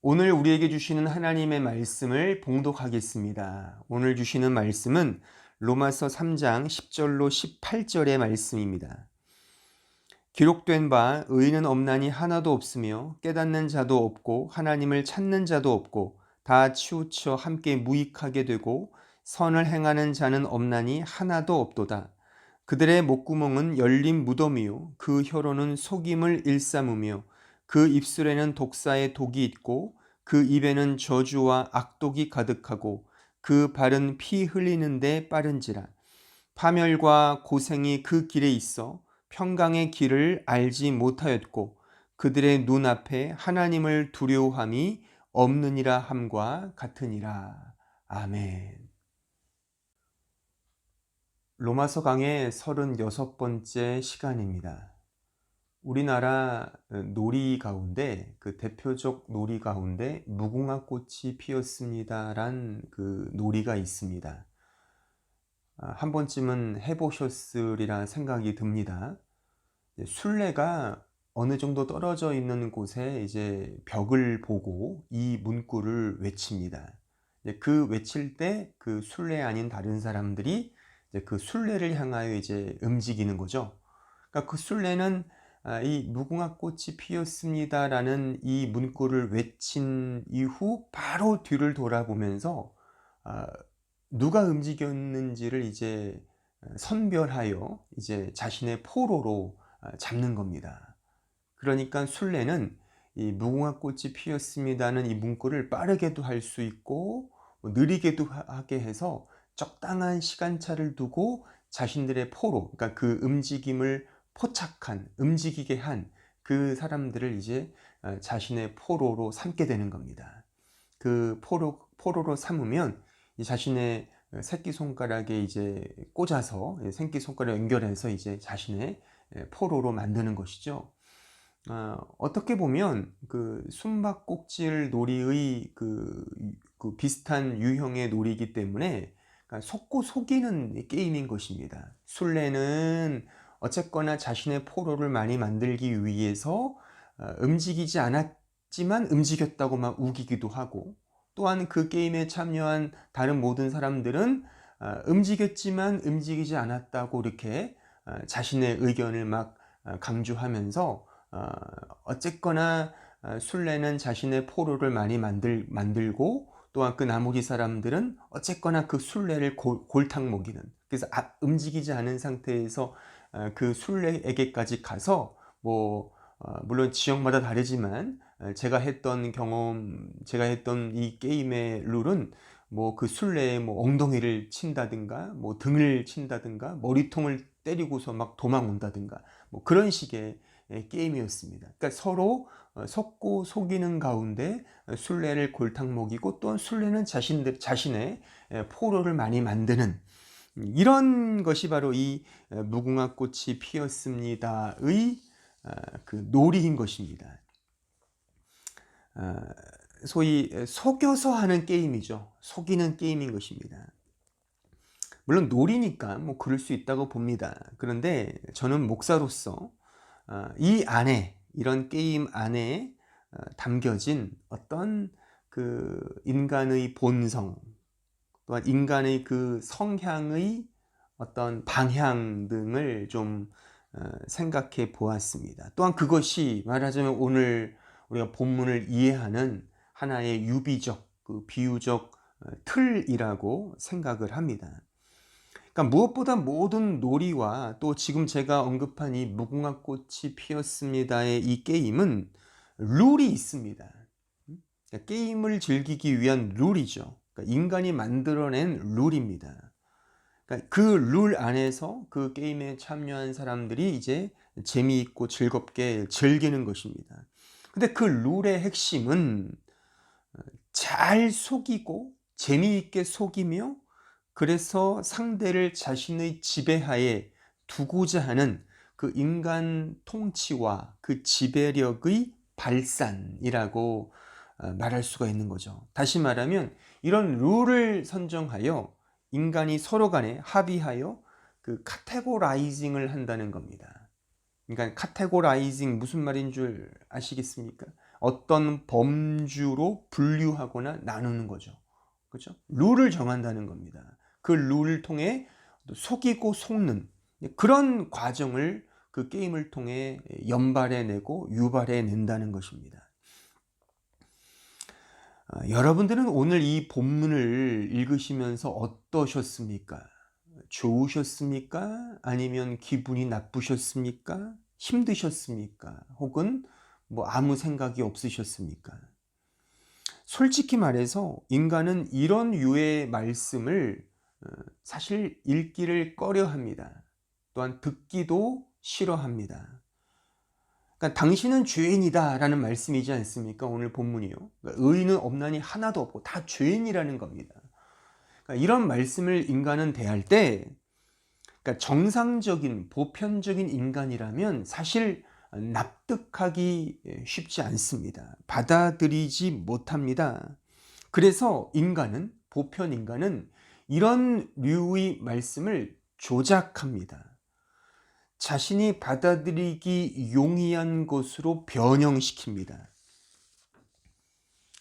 오늘 우리에게 주시는 하나님의 말씀을 봉독하겠습니다. 오늘 주시는 말씀은 로마서 3장 10절로 18절의 말씀입니다. 기록된 바 의인은 없나니 하나도 없으며 깨닫는 자도 없고 하나님을 찾는 자도 없고 다 치우쳐 함께 무익하게 되고 선을 행하는 자는 없나니 하나도 없도다. 그들의 목구멍은 열린 무덤이요 그 혀로는 속임을 일삼으며 그 입술에는 독사의 독이 있고 그 입에는 저주와 악독이 가득하고 그 발은 피 흘리는데 빠른지라. 파멸과 고생이 그 길에 있어 평강의 길을 알지 못하였고 그들의 눈앞에 하나님을 두려워함이 없느니라 함과 같으니라. 아멘. 로마서 강의 36번째 시간입니다. 우리나라 놀이 가운데 그 대표적 놀이 가운데 무궁화 꽃이 피었습니다란 그 놀이가 있습니다. 한 번쯤은 해보셨으리라 생각이 듭니다. 순례가 어느 정도 떨어져 있는 곳에 이제 벽을 보고 이 문구를 외칩니다. 그 외칠 때 그 순례 아닌 다른 사람들이 이제 그 순례를 향하여 이제 움직이는 거죠. 그러니까 그 순례는 이 무궁화 꽃이 피었습니다라는 이 문구를 외친 이후 바로 뒤를 돌아보면서 누가 움직였는지를 이제 선별하여 이제 자신의 포로로 잡는 겁니다. 그러니까 순례는 이 무궁화 꽃이 피었습니다는 이 문구를 빠르게도 할 수 있고 느리게도 하게 해서 적당한 시간차를 두고 자신들의 포로, 그러니까 그 움직임을 포착한, 움직이게 한 그 사람들을 이제 자신의 포로로 삼게 되는 겁니다. 그 포로로 삼으면 자신의 새끼손가락에 이제 꽂아서 새끼손가락 연결해서 이제 자신의 포로로 만드는 것이죠. 어떻게 보면 그 숨바꼭질 놀이의 그 비슷한 유형의 놀이이기 때문에 그러니까 속고 속이는 게임인 것입니다. 술래는 어쨌거나 자신의 포로를 많이 만들기 위해서 움직이지 않았지만 움직였다고 막 우기기도 하고, 또한 그 게임에 참여한 다른 모든 사람들은 움직였지만 움직이지 않았다고 이렇게 자신의 의견을 막 강조하면서 어쨌거나 순례는 자신의 포로를 많이 만들고, 또한 그 나머지 사람들은 어쨌거나 그 순례를 골탕 먹이는, 그래서 움직이지 않은 상태에서 그 순례에게까지 가서 물론 지역마다 다르지만 제가 했던 이 게임의 룰은 그 순례에 엉덩이를 친다든가 등을 친다든가 머리통을 때리고서 막 도망온다든가 그런 식의 게임이었습니다. 그러니까 서로 속고 속이는 가운데 순례를 골탕 먹이고, 또한 순례는 자신의 포로를 많이 만드는 이런 것이 바로 이 무궁화 꽃이 피었습니다의 그 놀이인 것입니다. 소위 속여서 하는 게임이죠. 속이는 게임인 것입니다. 물론 놀이니까 그럴 수 있다고 봅니다. 그런데 저는 목사로서 이 안에, 이런 게임 안에 담겨진 어떤 그 인간의 본성, 또한 인간의 그 성향의 어떤 방향 등을 좀 생각해 보았습니다. 또한 그것이 말하자면 오늘 우리가 본문을 이해하는 하나의 유비적, 그 비유적 틀이라고 생각을 합니다. 그러니까 무엇보다 모든 놀이와 또 지금 제가 언급한 이 무궁화 꽃이 피었습니다의 이 게임은 룰이 있습니다. 그러니까 게임을 즐기기 위한 룰이죠. 그러니까 인간이 만들어낸 룰입니다. 그러니까 그 룰 안에서 그 게임에 참여한 사람들이 이제 재미있고 즐겁게 즐기는 것입니다. 근데 그 룰의 핵심은 잘 속이고 재미있게 속이며, 그래서 상대를 자신의 지배하에 두고자 하는 그 인간 통치와 그 지배력의 발산이라고 말할 수가 있는 거죠. 다시 말하면 이런 룰을 선정하여 인간이 서로 간에 합의하여 그 카테고라이징을 한다는 겁니다. 그러니까 카테고라이징 무슨 말인 줄 아시겠습니까? 어떤 범주로 분류하거나 나누는 거죠. 그렇죠? 룰을 정한다는 겁니다. 그 룰을 통해 속이고 속는 그런 과정을 그 게임을 통해 연발해내고 유발해낸다는 것입니다. 여러분들은 오늘 이 본문을 읽으시면서 어떠셨습니까? 좋으셨습니까? 아니면 기분이 나쁘셨습니까? 힘드셨습니까? 혹은 뭐 아무 생각이 없으셨습니까? 솔직히 말해서 인간은 이런 유의 말씀을 사실 읽기를 꺼려합니다. 또한 듣기도 싫어합니다. 그러니까 당신은 죄인이다 라는 말씀이지 않습니까? 오늘 본문이요. 그러니까 의인은 없나니 하나도 없고 다 죄인이라는 겁니다. 그러니까 이런 말씀을 인간은 대할 때 그러니까 정상적인 보편적인 인간이라면 사실 납득하기 쉽지 않습니다. 받아들이지 못합니다. 그래서 인간은 보편 인간은 이런 류의 말씀을 조작합니다. 자신이 받아들이기 용이한 것으로 변형시킵니다.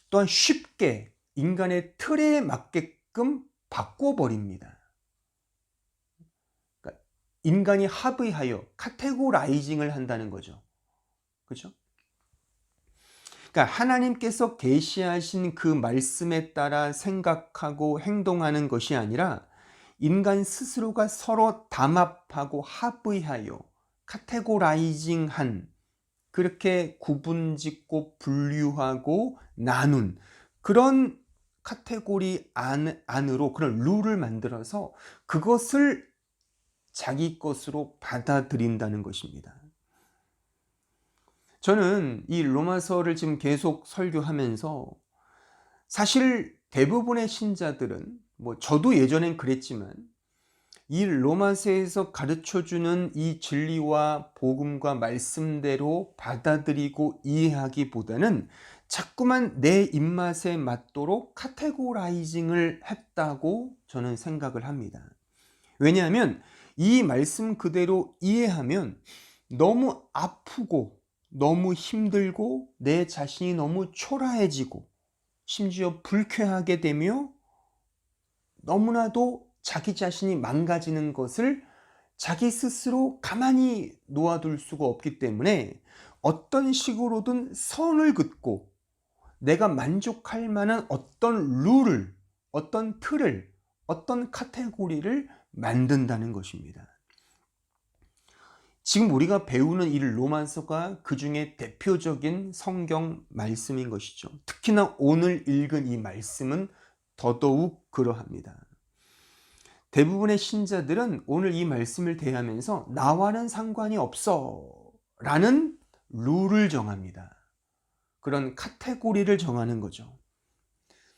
또한 쉽게 인간의 틀에 맞게끔 바꿔버립니다. 그러니까 인간이 합의하여 카테고라이징을 한다는 거죠. 그렇죠? 그러니까 하나님께서 계시하신 그 말씀에 따라 생각하고 행동하는 것이 아니라 인간 스스로가 서로 담합하고 합의하여 카테고라이징한 그렇게 구분짓고 분류하고 나눈 그런 카테고리 안으로 그런 룰을 만들어서 그것을 자기 것으로 받아들인다는 것입니다. 저는 이 로마서를 지금 계속 설교하면서 사실 대부분의 신자들은 뭐 저도 예전엔 그랬지만 이 로마서에서 가르쳐주는 이 진리와 복음과 말씀대로 받아들이고 이해하기보다는 자꾸만 내 입맛에 맞도록 카테고라이징을 했다고 저는 생각을 합니다. 왜냐하면 이 말씀 그대로 이해하면 너무 아프고 너무 힘들고 내 자신이 너무 초라해지고 심지어 불쾌하게 되며 너무나도 자기 자신이 망가지는 것을 자기 스스로 가만히 놓아둘 수가 없기 때문에 어떤 식으로든 선을 긋고 내가 만족할 만한 어떤 룰을, 어떤 틀을, 어떤 카테고리를 만든다는 것입니다. 지금 우리가 배우는 이 로마서가 그 중에 대표적인 성경 말씀인 것이죠. 특히나 오늘 읽은 이 말씀은 더더욱 그러합니다. 대부분의 신자들은 오늘 이 말씀을 대하면서 나와는 상관이 없어 라는 룰을 정합니다. 그런 카테고리를 정하는 거죠.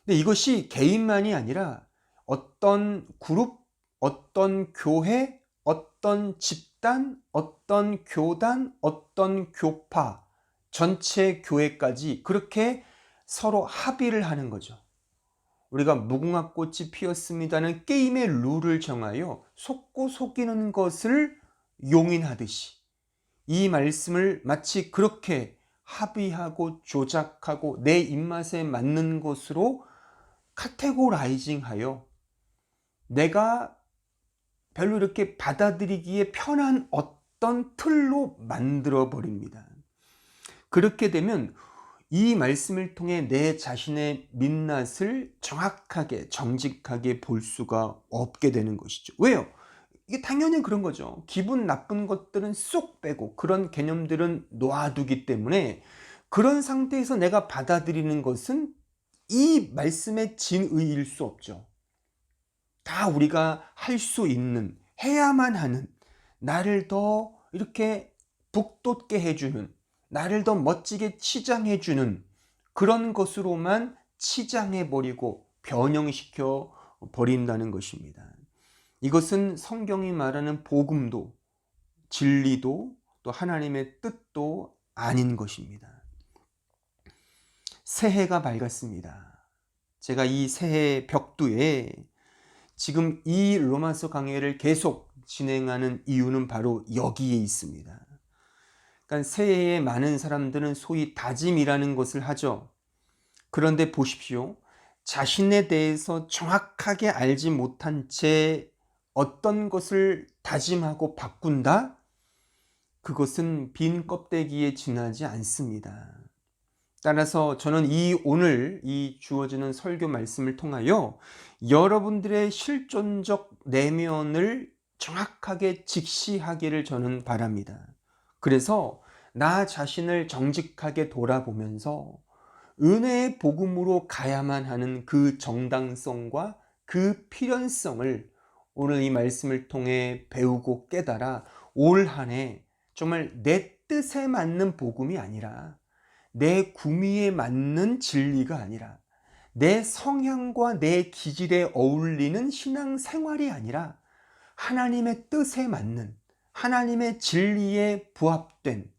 근데 이것이 개인만이 아니라 어떤 그룹, 어떤 교회, 어떤 집단, 어떤 교단, 어떤 교파, 전체 교회까지 그렇게 서로 합의를 하는 거죠. 우리가 무궁화꽃이 피었습니다는 게임의 룰을 정하여 속고 속이는 것을 용인하듯이 이 말씀을 마치 그렇게 합의하고 조작하고 내 입맛에 맞는 것으로 카테고라이징하여 내가 별로 이렇게 받아들이기에 편한 어떤 틀로 만들어 버립니다. 그렇게 되면 이 말씀을 통해 내 자신의 민낯을 정확하게 정직하게 볼 수가 없게 되는 것이죠. 왜요? 이게 당연히 그런 거죠. 기분 나쁜 것들은 쏙 빼고 그런 개념들은 놓아두기 때문에 그런 상태에서 내가 받아들이는 것은 이 말씀의 진의일 수 없죠. 다 우리가 할 수 있는, 해야만 하는, 나를 더 이렇게 북돋게 해주는, 나를 더 멋지게 치장해주는 그런 것으로만 치장해버리고 변형시켜 버린다는 것입니다. 이것은 성경이 말하는 복음도 진리도 또 하나님의 뜻도 아닌 것입니다. 새해가 밝았습니다. 제가 이 새해 벽두에 지금 이 로마서 강해를 계속 진행하는 이유는 바로 여기에 있습니다. 그러니까 새해에 많은 사람들은 소위 다짐이라는 것을 하죠. 그런데 보십시오. 자신에 대해서 정확하게 알지 못한 채 어떤 것을 다짐하고 바꾼다? 그것은 빈 껍데기에 지나지 않습니다. 따라서 저는 오늘 이 주어지는 설교 말씀을 통하여 여러분들의 실존적 내면을 정확하게 직시하기를 저는 바랍니다. 그래서 나 자신을 정직하게 돌아보면서 은혜의 복음으로 가야만 하는 그 정당성과 그 필연성을 오늘 이 말씀을 통해 배우고 깨달아 올 한 해 정말 내 뜻에 맞는 복음이 아니라 내 구미에 맞는 진리가 아니라 내 성향과 내 기질에 어울리는 신앙생활이 아니라 하나님의 뜻에 맞는 하나님의 진리에 부합된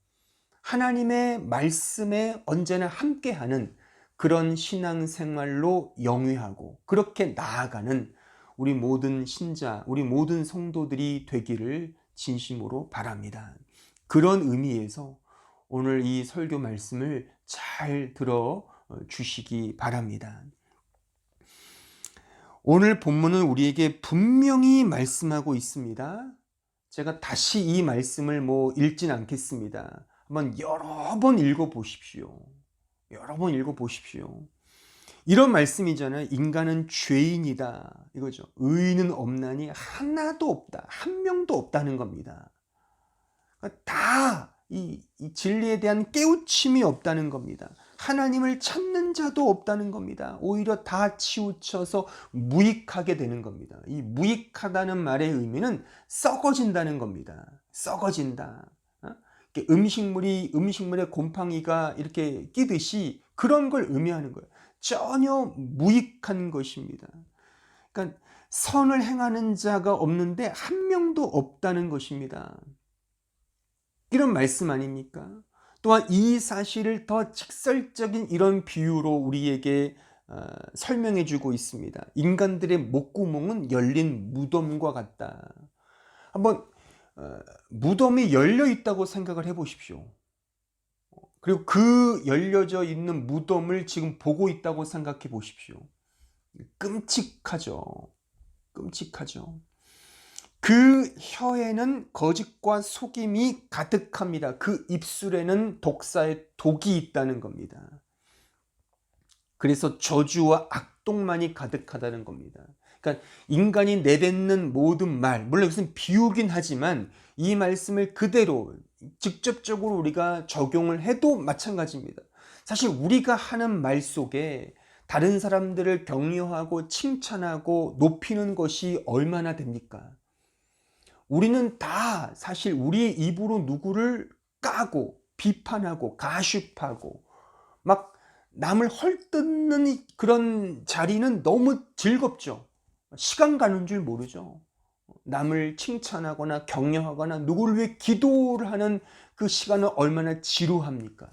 하나님의 말씀에 언제나 함께하는 그런 신앙생활로 영위하고 그렇게 나아가는 우리 모든 신자, 우리 모든 성도들이 되기를 진심으로 바랍니다. 그런 의미에서 오늘 이 설교 말씀을 잘 들어 주시기 바랍니다. 오늘 본문은 우리에게 분명히 말씀하고 있습니다. 제가 다시 이 말씀을 읽진 않겠습니다. 한번 여러 번 읽어보십시오. 여러 번 읽어보십시오. 이런 말씀이잖아요. 인간은 죄인이다. 이거죠. 의인은 없나니 하나도 없다. 한 명도 없다는 겁니다. 다 이 진리에 대한 깨우침이 없다는 겁니다. 하나님을 찾는 자도 없다는 겁니다. 오히려 다 치우쳐서 무익하게 되는 겁니다. 이 무익하다는 말의 의미는 썩어진다는 겁니다. 썩어진다. 음식물에 곰팡이가 이렇게 끼듯이 그런 걸 의미하는 거예요. 전혀 무익한 것입니다. 그러니까 선을 행하는 자가 없는데 한 명도 없다는 것입니다. 이런 말씀 아닙니까? 또한 이 사실을 더 직설적인 이런 비유로 우리에게 설명해 주고 있습니다. 인간들의 목구멍은 열린 무덤과 같다. 한번 무덤이 열려 있다고 생각을 해 보십시오. 그리고 그 열려져 있는 무덤을 지금 보고 있다고 생각해 보십시오. 끔찍하죠. 끔찍하죠. 그 혀에는 거짓과 속임이 가득합니다. 그 입술에는 독사의 독이 있다는 겁니다. 그래서 저주와 악독만이 가득하다는 겁니다. 그러니까 인간이 내뱉는 모든 말, 물론 이것은 비유긴 하지만 이 말씀을 그대로 직접적으로 우리가 적용을 해도 마찬가지입니다. 사실 우리가 하는 말 속에 다른 사람들을 격려하고 칭찬하고 높이는 것이 얼마나 됩니까? 우리는 다 사실 우리의 입으로 누구를 까고 비판하고 가십하고 막 남을 헐뜯는 그런 자리는 너무 즐겁죠. 시간 가는 줄 모르죠. 남을 칭찬하거나 격려하거나 누구를 위해 기도를 하는 그 시간은 얼마나 지루합니까?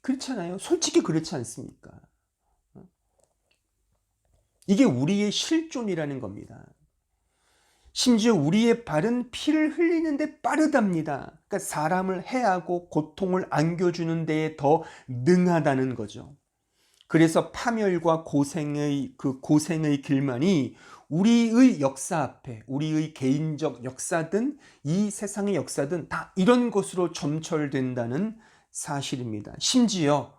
그렇잖아요. 솔직히 그렇지 않습니까? 이게 우리의 실존이라는 겁니다. 심지어 우리의 발은 피를 흘리는데 빠르답니다. 그러니까 사람을 해하고 고통을 안겨주는 데에 더 능하다는 거죠. 그래서 파멸과 고생의 길만이 우리의 역사 앞에 우리의 개인적 역사든 이 세상의 역사든 다 이런 것으로 점철된다는 사실입니다. 심지어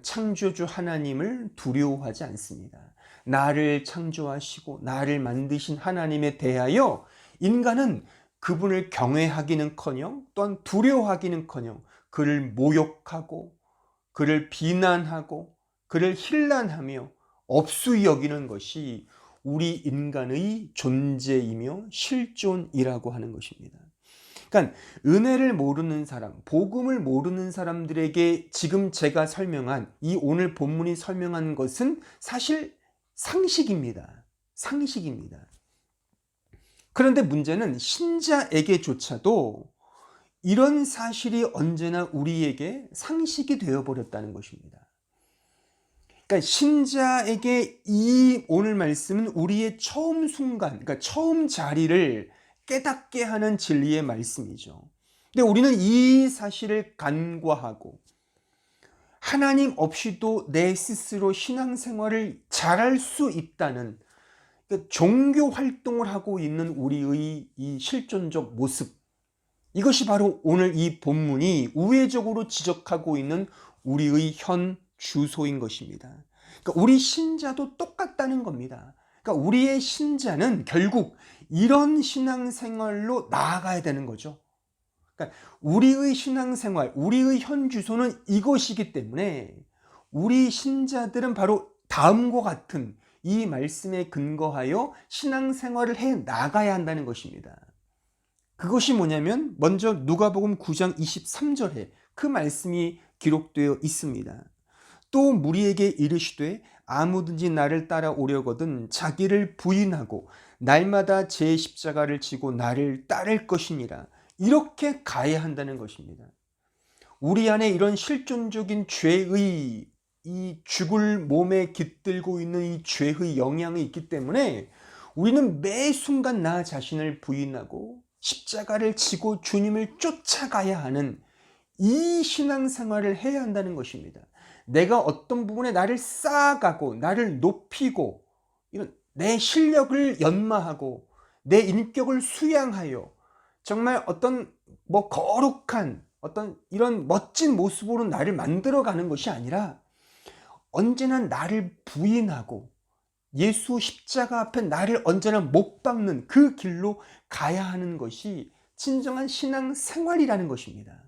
창조주 하나님을 두려워하지 않습니다. 나를 창조하시고 나를 만드신 하나님에 대하여 인간은 그분을 경외하기는커녕 또한 두려워하기는커녕 그를 모욕하고 그를 비난하고 그를 힐난하며 업수히 여기는 것이 우리 인간의 존재이며 실존이라고 하는 것입니다. 그러니까 은혜를 모르는 사람, 복음을 모르는 사람들에게 지금 제가 설명한 이 오늘 본문이 설명한 것은 사실 상식입니다. 상식입니다. 그런데 문제는 신자에게조차도 이런 사실이 언제나 우리에게 상식이 되어버렸다는 것입니다. 그러니까 신자에게 이 오늘 말씀은 우리의 처음 순간, 그러니까 처음 자리를 깨닫게 하는 진리의 말씀이죠. 근데 우리는 이 사실을 간과하고 하나님 없이도 내 스스로 신앙생활을 잘할 수 있다는, 그러니까 종교 활동을 하고 있는 우리의 이 실존적 모습, 이것이 바로 오늘 이 본문이 우회적으로 지적하고 있는 우리의 현 주소인 것입니다. 그러니까 우리 신자도 똑같다는 겁니다. 그러니까 우리의 신자는 결국 이런 신앙생활로 나아가야 되는 거죠. 그러니까 우리의 신앙생활, 우리의 현 주소는 이것이기 때문에 우리 신자들은 바로 다음과 같은 이 말씀에 근거하여 신앙생활을 해 나가야 한다는 것입니다. 그것이 뭐냐면 먼저 누가복음 9장 23절에 그 말씀이 기록되어 있습니다. 또 무리에게 이르시되 아무든지 나를 따라오려거든 자기를 부인하고 날마다 제 십자가를 지고 나를 따를 것이니라. 이렇게 가야 한다는 것입니다. 우리 안에 이런 실존적인 죄의, 이 죽을 몸에 깃들고 있는 이 죄의 영향이 있기 때문에 우리는 매 순간 나 자신을 부인하고 십자가를 지고 주님을 쫓아가야 하는 이 신앙생활을 해야 한다는 것입니다. 내가 어떤 부분에 나를 쌓아가고 나를 높이고 이런 내 실력을 연마하고 내 인격을 수양하여 정말 어떤 거룩한 어떤 이런 멋진 모습으로 나를 만들어가는 것이 아니라 언제나 나를 부인하고 예수 십자가 앞에 나를 언제나 못 박는 그 길로 가야 하는 것이 진정한 신앙 생활이라는 것입니다.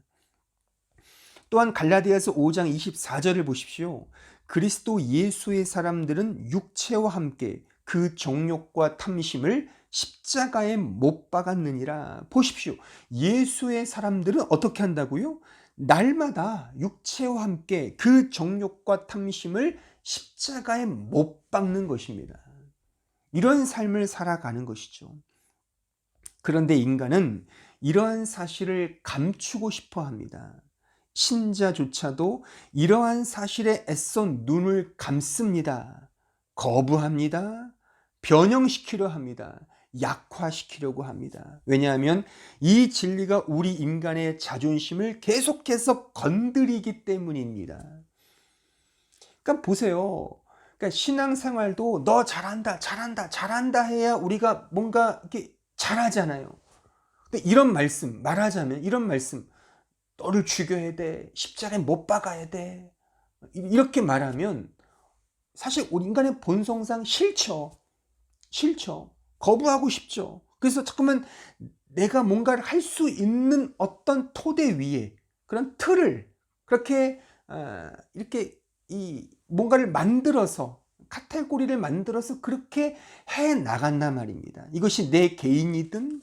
또한 갈라디아서 5장 24절을 보십시오. 그리스도 예수의 사람들은 육체와 함께 그 정욕과 탐심을 십자가에 못 박았느니라. 보십시오. 예수의 사람들은 어떻게 한다고요? 날마다 육체와 함께 그 정욕과 탐심을 십자가에 못 박는 것입니다. 이런 삶을 살아가는 것이죠. 그런데 인간은 이러한 사실을 감추고 싶어 합니다. 신자조차도 이러한 사실에 애써 눈을 감습니다. 거부합니다. 변형시키려 합니다. 약화시키려고 합니다. 왜냐하면 이 진리가 우리 인간의 자존심을 계속해서 건드리기 때문입니다. 그러니까 보세요. 그러니까 신앙생활도 너 잘한다, 잘한다, 잘한다 해야 우리가 뭔가 이렇게 잘하잖아요. 근데 이런 말씀, 말하자면 이런 말씀, 너를 죽여야 돼, 십자가에 못 박아야 돼, 이렇게 말하면 사실 우리 인간의 본성상 싫죠. 거부하고 싶죠. 그래서 자꾸만 내가 뭔가를 할 수 있는 어떤 토대 위에 그런 틀을 그렇게 이렇게 이 뭔가를 만들어서 카테고리를 만들어서 그렇게 해 나간단 말입니다. 이것이 내 개인이든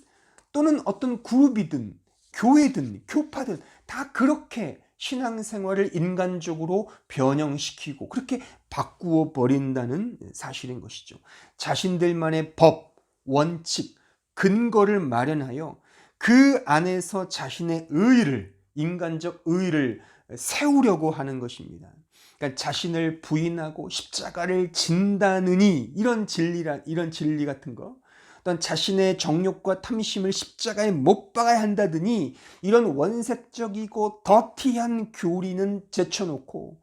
또는 어떤 그룹이든 교회든 교파든 다 그렇게 신앙생활을 인간적으로 변형시키고 그렇게 바꾸어 버린다는 사실인 것이죠. 자신들만의 법, 원칙, 근거를 마련하여 그 안에서 자신의 의의를, 인간적 의의를 세우려고 하는 것입니다. 그러니까 자신을 부인하고 십자가를 진다느니 이런 진리 같은 거, 어떤 자신의 정욕과 탐심을 십자가에 못 박아야 한다더니 이런 원색적이고 더티한 교리는 제쳐놓고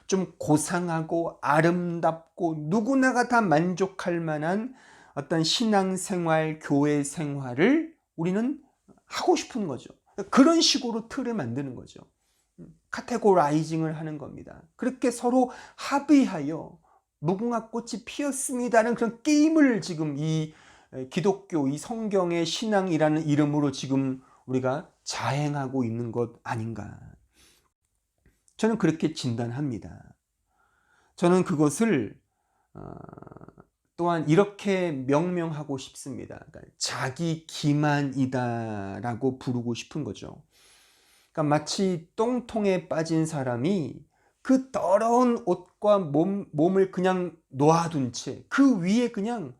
좀 고상하고 아름답고 누구나가 다 만족할 만한 어떤 신앙생활, 교회 생활을 우리는 하고 싶은 거죠. 그런 식으로 틀을 만드는 거죠. 카테고라이징을 하는 겁니다. 그렇게 서로 합의하여 무궁화 꽃이 피었습니다는 그런 게임을 지금 이 기독교, 이 성경의 신앙이라는 이름으로 지금 우리가 자행하고 있는 것 아닌가. 저는 그렇게 진단합니다. 저는 그것을 또한 이렇게 명명하고 싶습니다. 그러니까 자기 기만이다라고 부르고 싶은 거죠. 그러니까 마치 똥통에 빠진 사람이 그 더러운 옷과 몸을 그냥 놓아둔 채 그 위에 그냥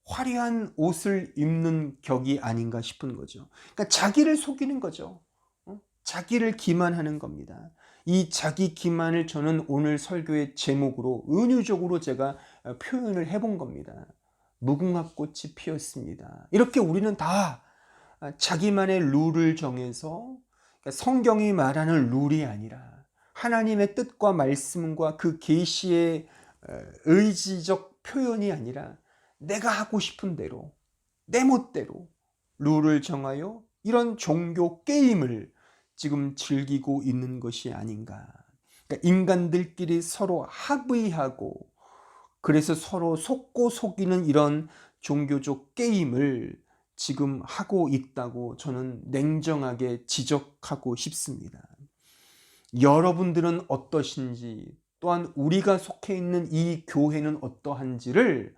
화려한 옷을 입는 격이 아닌가 싶은 거죠. 그러니까 자기를 속이는 거죠. 자기를 기만하는 겁니다. 이 자기 기만을 저는 오늘 설교의 제목으로 은유적으로 제가 표현을 해본 겁니다. 무궁화 꽃이 피었습니다. 이렇게 우리는 다 자기만의 룰을 정해서 성경이 말하는 룰이 아니라 하나님의 뜻과 말씀과 그 계시의 의지적 표현이 아니라 내가 하고 싶은 대로 내 멋대로 룰을 정하여 이런 종교 게임을 지금 즐기고 있는 것이 아닌가. 그러니까 인간들끼리 서로 합의하고 그래서 서로 속고 속이는 이런 종교적 게임을 지금 하고 있다고 저는 냉정하게 지적하고 싶습니다. 여러분들은 어떠신지, 또한 우리가 속해 있는 이 교회는 어떠한지를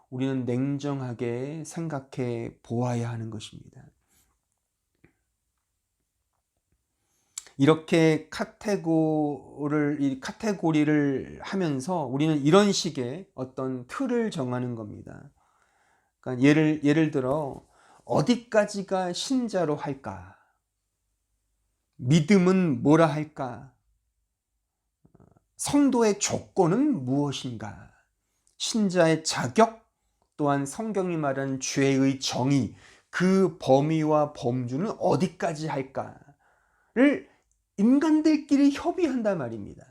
우리는 냉정하게 생각해 보아야 하는 것입니다. 이렇게 카테고리를 하면서 우리는 이런 식의 어떤 틀을 정하는 겁니다. 그러니까 예를 들어 어디까지가 신자로 할까? 믿음은 뭐라 할까? 성도의 조건은 무엇인가? 신자의 자격, 또한 성경이 말하는 죄의 정의, 그 범위와 범주는 어디까지 할까를 인간들끼리 협의한단 말입니다.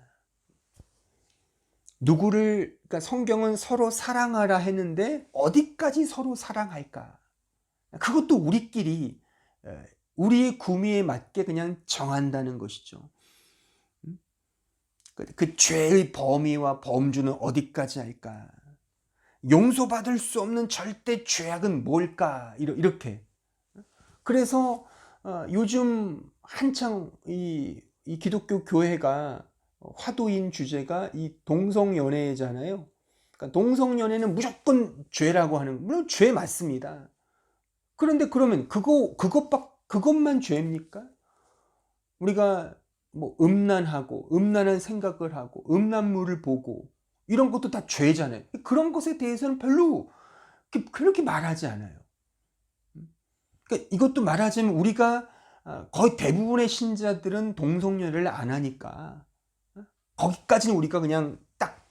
그러니까 성경은 서로 사랑하라 했는데 어디까지 서로 사랑할까? 그것도 우리끼리 우리의 구미에 맞게 그냥 정한다는 것이죠. 그 죄의 범위와 범주는 어디까지 할까? 용서받을 수 없는 절대 죄악은 뭘까? 이렇게. 그래서 요즘 한창 이 기독교 교회가 화두인 주제가 이 동성연애잖아요. 그러니까 동성연애는 무조건 죄라고 하는, 물론 죄 맞습니다. 그런데 그러면 그것만 죄입니까? 우리가 뭐 음란하고 음란한 생각을 하고 음란물을 보고 이런 것도 다 죄잖아요. 그런 것에 대해서는 별로 그렇게 말하지 않아요. 그러니까 이것도 말하자면 우리가 거의 대부분의 신자들은 동성연애를 안 하니까 거기까지는 우리가 그냥 딱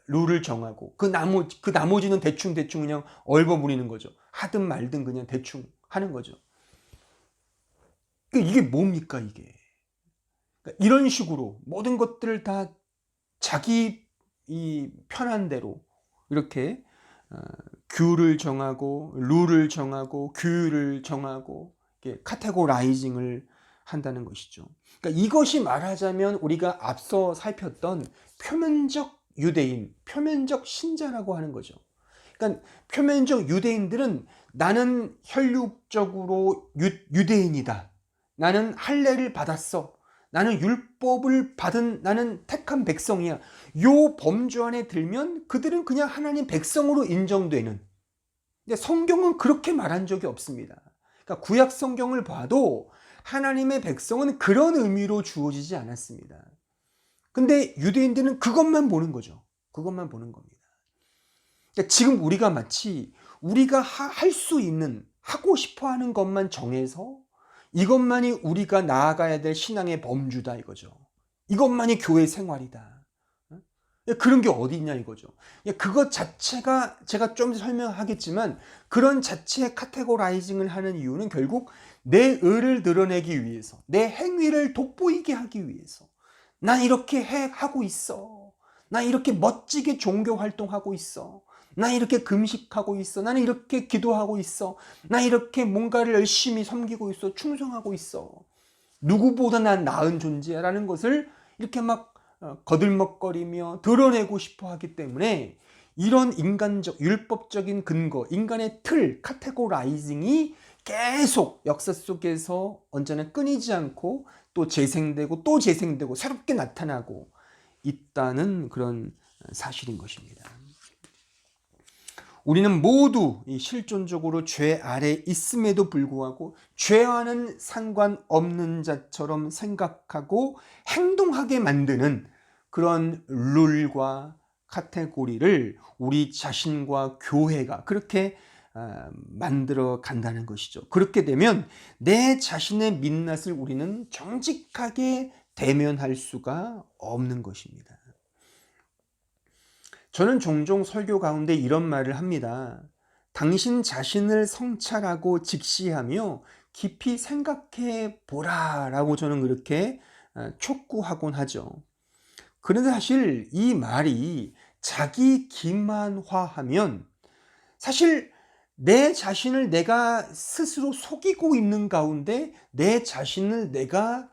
룰을 정하고 그 나머지는 대충 그냥 얼버무리는 거죠. 하든 말든 그냥 대충 하는 거죠. 그러니까 이게 뭡니까 이게? 그러니까 이런 식으로 모든 것들을 다 자기 이 편한 대로 이렇게 규를 정하고 룰을 정하고 규율을 정하고 이렇게 카테고라이징을 한다는 것이죠. 그러니까 이것이 말하자면 우리가 앞서 살폈던 표면적 유대인, 표면적 신자라고 하는 거죠. 그러니까 표면적 유대인들은 나는 혈육적으로 유대인이다. 나는 할례를 받았어. 나는 율법을 받은 나는 택한 백성이야. 요 범주 안에 들면 그들은 그냥 하나님 백성으로 인정되는. 근데 성경은 그렇게 말한 적이 없습니다. 그러니까 구약 성경을 봐도 하나님의 백성은 그런 의미로 주어지지 않았습니다. 근데 유대인들은 그것만 보는 거죠. 그것만 보는 겁니다. 그러니까 지금 우리가 마치 우리가 할 수 있는, 하고 싶어 하는 것만 정해서 이것만이 우리가 나아가야 될 신앙의 범주다 이거죠. 이것만이 교회 생활이다. 그런 게 어디 있냐 이거죠. 그것 자체가 제가 좀 설명하겠지만 그런 자체의 카테고라이징을 하는 이유는 결국 내 의를 드러내기 위해서, 내 행위를 돋보이게 하기 위해서. 난 이렇게 하고 있어. 난 이렇게 멋지게 종교 활동하고 있어. 난 이렇게 금식하고 있어. 나는 이렇게 기도하고 있어. 난 이렇게 뭔가를 열심히 섬기고 있어. 충성하고 있어. 누구보다 난 나은 존재라는 것을 이렇게 막 거들먹거리며 드러내고 싶어 하기 때문에 이런 인간적, 율법적인 근거, 인간의 틀, 카테고라이징이 계속 역사 속에서 언제나 끊이지 않고 또 재생되고 또 재생되고 새롭게 나타나고 있다는 그런 사실인 것입니다. 우리는 모두 실존적으로 죄 아래 있음에도 불구하고 죄와는 상관없는 자처럼 생각하고 행동하게 만드는 그런 룰과 카테고리를 우리 자신과 교회가 그렇게 만들어 간다는 것이죠. 그렇게 되면 내 자신의 민낯을 우리는 정직하게 대면할 수가 없는 것입니다. 저는 종종 설교 가운데 이런 말을 합니다. 당신 자신을 성찰하고 직시하며 깊이 생각해 보라라고 저는 그렇게 촉구하곤 하죠. 그런데 사실 이 말이 자기 기만화하면 사실 내 자신을 내가 스스로 속이고 있는 가운데 내 자신을 내가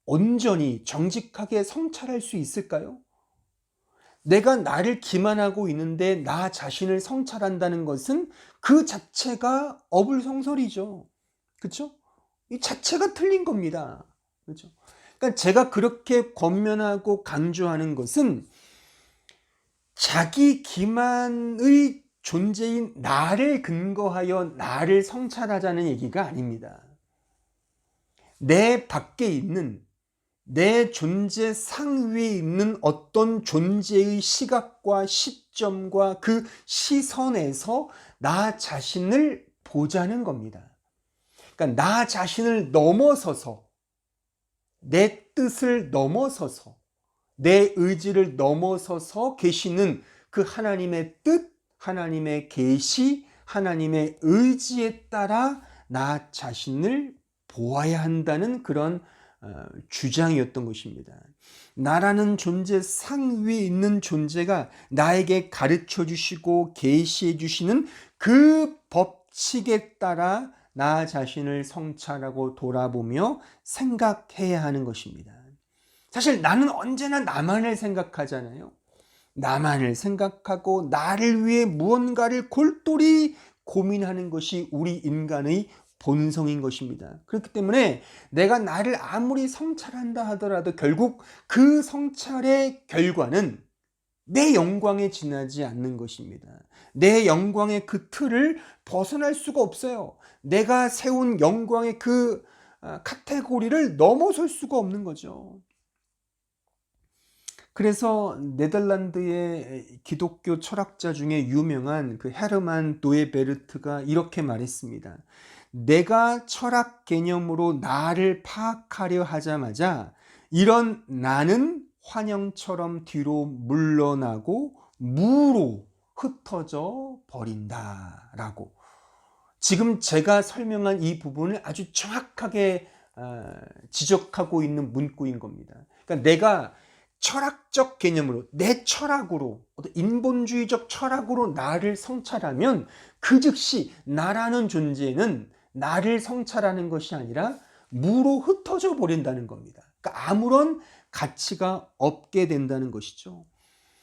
온전히 정직하게 성찰할 수 있을까요? 내가 나를 기만하고 있는데 나 자신을 성찰한다는 것은 그 자체가 어불성설이죠. 그렇죠? 이 자체가 틀린 겁니다. 그렇죠? 그러니까 제가 그렇게 권면하고 강조하는 것은 자기 기만의 존재인 나를 근거하여 나를 성찰하자는 얘기가 아닙니다. 내 밖에 있는 내 존재 상위에 있는 어떤 존재의 시각과 시점과 그 시선에서 나 자신을 보자는 겁니다. 그러니까 나 자신을 넘어서서 내 뜻을 넘어서서 내 의지를 넘어서서 계시는 그 하나님의 뜻, 하나님의 계시, 하나님의 의지에 따라 나 자신을 보아야 한다는 그런 주장이었던 것입니다. 나라는 존재 상위에 있는 존재가 나에게 가르쳐 주시고 계시해 주시는 그 법칙에 따라 나 자신을 성찰하고 돌아보며 생각해야 하는 것입니다. 사실 나는 언제나 나만을 생각하잖아요. 나만을 생각하고 나를 위해 무언가를 골똘히 고민하는 것이 우리 인간의 본성인 것입니다. 그렇기 때문에 내가 나를 아무리 성찰한다 하더라도 결국 그 성찰의 결과는 내 영광에 지나지 않는 것입니다. 내 영광의 그 틀을 벗어날 수가 없어요. 내가 세운 영광의 그 카테고리를 넘어설 수가 없는 거죠. 그래서 네덜란드의 기독교 철학자 중에 유명한 그 헤르만 도에베르트가 이렇게 말했습니다. 내가 철학 개념으로 나를 파악하려 하자마자 이런 나는 환영처럼 뒤로 물러나고 무로 흩어져 버린다라고. 지금 제가 설명한 이 부분을 아주 정확하게 지적하고 있는 문구인 겁니다. 그러니까 내가 철학적 개념으로 내 철학으로 어떤 인본주의적 철학으로 나를 성찰하면 그 즉시 나라는 존재는 나를 성찰하는 것이 아니라 무로 흩어져 버린다는 겁니다. 그러니까 아무런 가치가 없게 된다는 것이죠.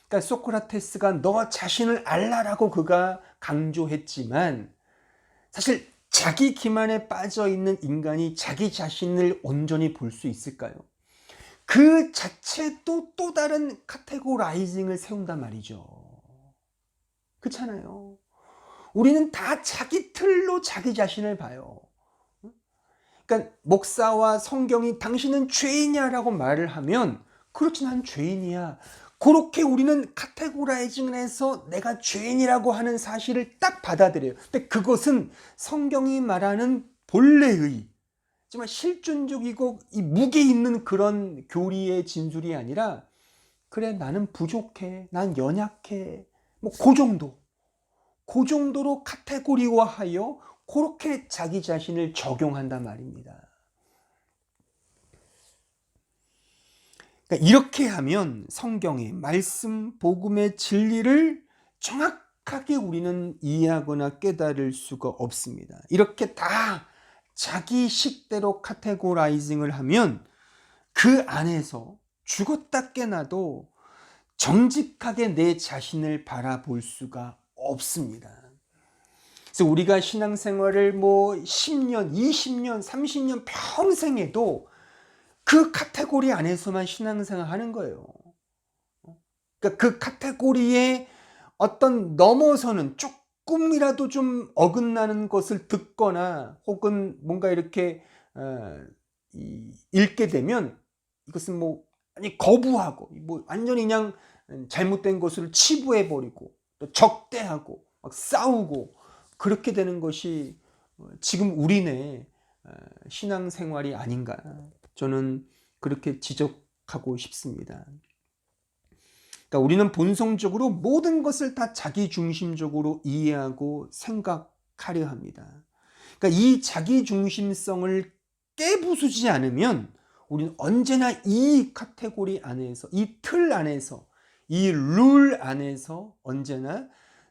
그러니까 소크라테스가 너 자신을 알라라고 그가 강조했지만 사실 자기 기만에 빠져 있는 인간이 자기 자신을 온전히 볼 수 있을까요? 그 자체도 또 다른 카테고라이징을 세운단 말이죠. 그렇잖아요. 우리는 다 자기 틀로 자기 자신을 봐요. 그러니까 목사와 성경이 당신은 죄인이야라고 말을 하면 그렇지 난 죄인이야. 그렇게 우리는 카테고라이징을 해서 내가 죄인이라고 하는 사실을 딱 받아들여요. 근데 그것은 성경이 말하는 본래의 정말 실존적이고 이 무게 있는 그런 교리의 진술이 아니라 그래 나는 부족해, 난 연약해, 뭐 그 정도로 카테고리화하여 그렇게 자기 자신을 적용한단 말입니다. 그러니까 이렇게 하면 성경의 말씀, 복음의 진리를 정확하게 우리는 이해하거나 깨달을 수가 없습니다. 이렇게 다 자기 식대로 카테고라이징을 하면 그 안에서 죽었다 깨나도 정직하게 내 자신을 바라볼 수가 없습니다. 그래서 우리가 신앙생활을 뭐 10년, 20년, 30년 평생 해도 그 카테고리 안에서만 신앙생활 하는 거예요. 그러니까 그 카테고리에 어떤 넘어서는 조금이라도 좀 어긋나는 것을 듣거나 혹은 뭔가 이렇게 읽게 되면 이것은 뭐 아니 거부하고 뭐 완전히 그냥 잘못된 것을 치부해 버리고 또 적대하고 막 싸우고 그렇게 되는 것이 지금 우리네 신앙생활이 아닌가 저는 그렇게 지적하고 싶습니다. 그러니까 우리는 본성적으로 모든 것을 다 자기 중심적으로 이해하고 생각하려 합니다. 그러니까 이 자기 중심성을 깨부수지 않으면 우리는 언제나 이 카테고리 안에서, 이 틀 안에서, 이 룰 안에서 언제나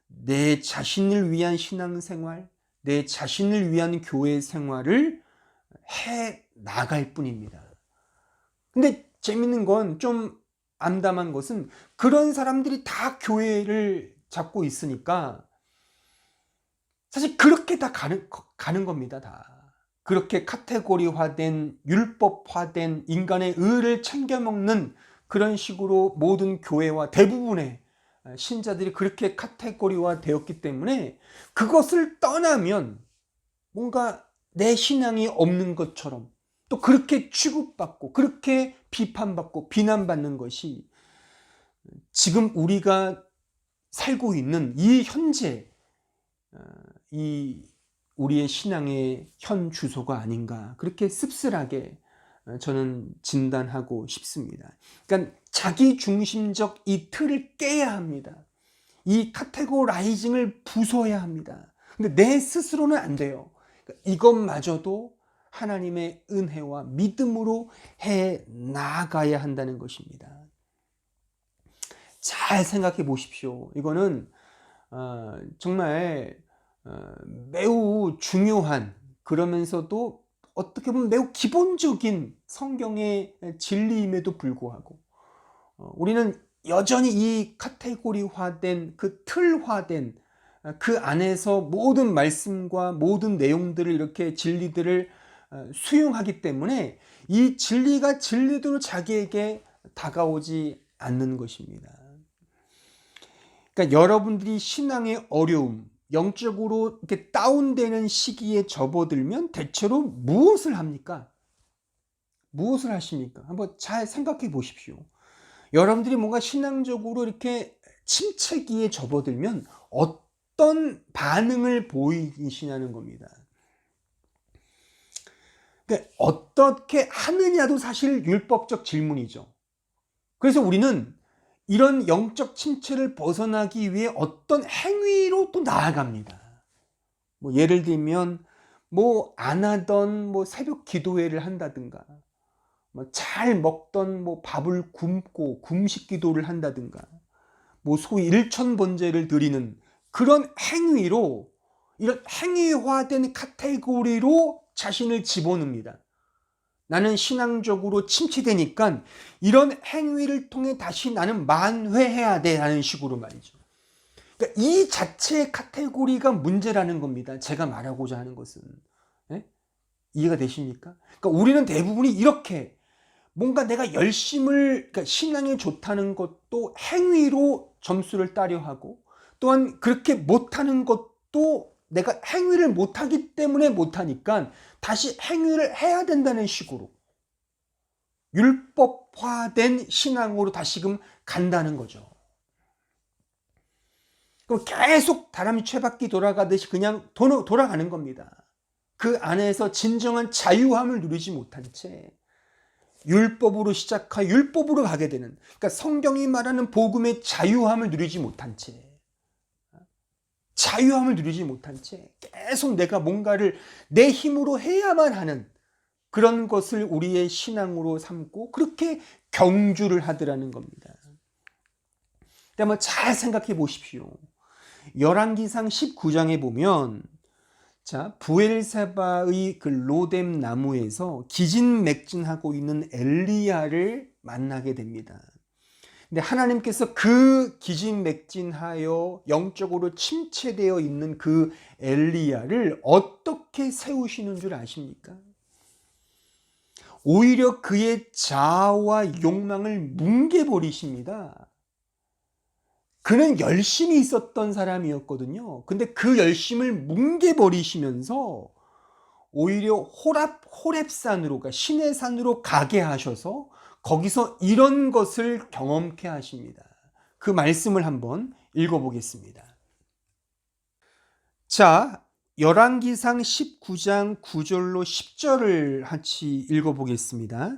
내 자신을 위한 신앙생활, 내 자신을 위한 교회 생활을 해 나갈 뿐입니다. 근데 재밌는 건, 좀 암담한 것은, 그런 사람들이 다 교회를 잡고 있으니까 사실 그렇게 다 가는 겁니다. 다 그렇게 카테고리화된, 율법화된 인간의 의를 챙겨 먹는 그런 식으로 모든 교회와 대부분의 신자들이 그렇게 카테고리화 되었기 때문에, 그것을 떠나면 뭔가 내 신앙이 없는 것처럼, 또 그렇게 취급받고 그렇게 비판받고 비난받는 것이 지금 우리가 살고 있는 이 현재, 이 우리의 신앙의 현 주소가 아닌가, 그렇게 씁쓸하게 저는 진단하고 싶습니다. 그러니까 자기 중심적 이 틀을 깨야 합니다. 이 카테고라이징을 부숴야 합니다. 근데 내 스스로는 안 돼요. 그러니까 이것마저도 하나님의 은혜와 믿음으로 해 나가야 한다는 것입니다. 잘 생각해 보십시오. 이거는 정말 매우 중요한, 그러면서도 어떻게 보면 매우 기본적인 성경의 진리임에도 불구하고 우리는 여전히 이 카테고리화된, 그 틀화된 그 안에서 모든 말씀과 모든 내용들을, 이렇게 진리들을 수용하기 때문에 이 진리가 진리대로 자기에게 다가오지 않는 것입니다. 그러니까 여러분들이 신앙의 어려움, 영적으로 이렇게 다운되는 시기에 접어들면 대체로 무엇을 합니까? 무엇을 하십니까? 한번 잘 생각해 보십시오. 여러분들이 뭔가 신앙적으로 이렇게 침체기에 접어들면 어떤 반응을 보이시냐는 겁니다. 그러니까 어떻게 하느냐도 사실 율법적 질문이죠. 그래서 우리는 이런 영적 침체를 벗어나기 위해 어떤 행위로 또 나아갑니다. 뭐 예를 들면 뭐 안 하던 뭐 새벽 기도회를 한다든가, 뭐 잘 먹던 뭐 밥을 굶고 금식 기도를 한다든가, 뭐 소위 일천번제를 드리는 그런 행위로, 이런 행위화된 카테고리로 자신을 집어넣습니다. 나는 신앙적으로 침체되니까 이런 행위를 통해 다시 나는 만회해야 돼 라는 식으로 말이죠. 그러니까 이 자체의 카테고리가 문제라는 겁니다. 제가 말하고자 하는 것은. 네? 이해가 되십니까? 그러니까 우리는 대부분이 이렇게 뭔가 내가 열심을, 그러니까 신앙이 좋다는 것도 행위로 점수를 따려 하고, 또한 그렇게 못하는 것도 내가 행위를 못하기 때문에 못하니까 다시 행위를 해야 된다는 식으로 율법화된 신앙으로 다시금 간다는 거죠. 그럼 계속 다람쥐 쇠바퀴 돌아가듯이 그냥 돌아가는 겁니다. 그 안에서 진정한 자유함을 누리지 못한 채 율법으로 시작하여 율법으로 가게 되는, 그러니까 성경이 말하는 복음의 자유함을 누리지 못한 채, 계속 내가 뭔가를 내 힘으로 해야만 하는 그런 것을 우리의 신앙으로 삼고 그렇게 경주를 하더라는 겁니다. 한번 잘 생각해 보십시오. 열왕기상 19장에 보면, 자, 부엘세바의 그 로뎀 나무에서 기진맥진하고 있는 엘리야를 만나게 됩니다. 근데 하나님께서 그 기진맥진하여 영적으로 침체되어 있는 그 엘리야를 어떻게 세우시는 줄 아십니까? 오히려 그의 자아와 욕망을 뭉개버리십니다. 그는 열심히 있었던 사람이었거든요. 근데 그 열심을 뭉개버리시면서 오히려 호렙산으로, 신의 산으로 가게 하셔서 거기서 이런 것을 경험케 하십니다. 그 말씀을 한번 읽어보겠습니다. 자, 열왕기상 19장 9절로 10절을 같이 읽어보겠습니다.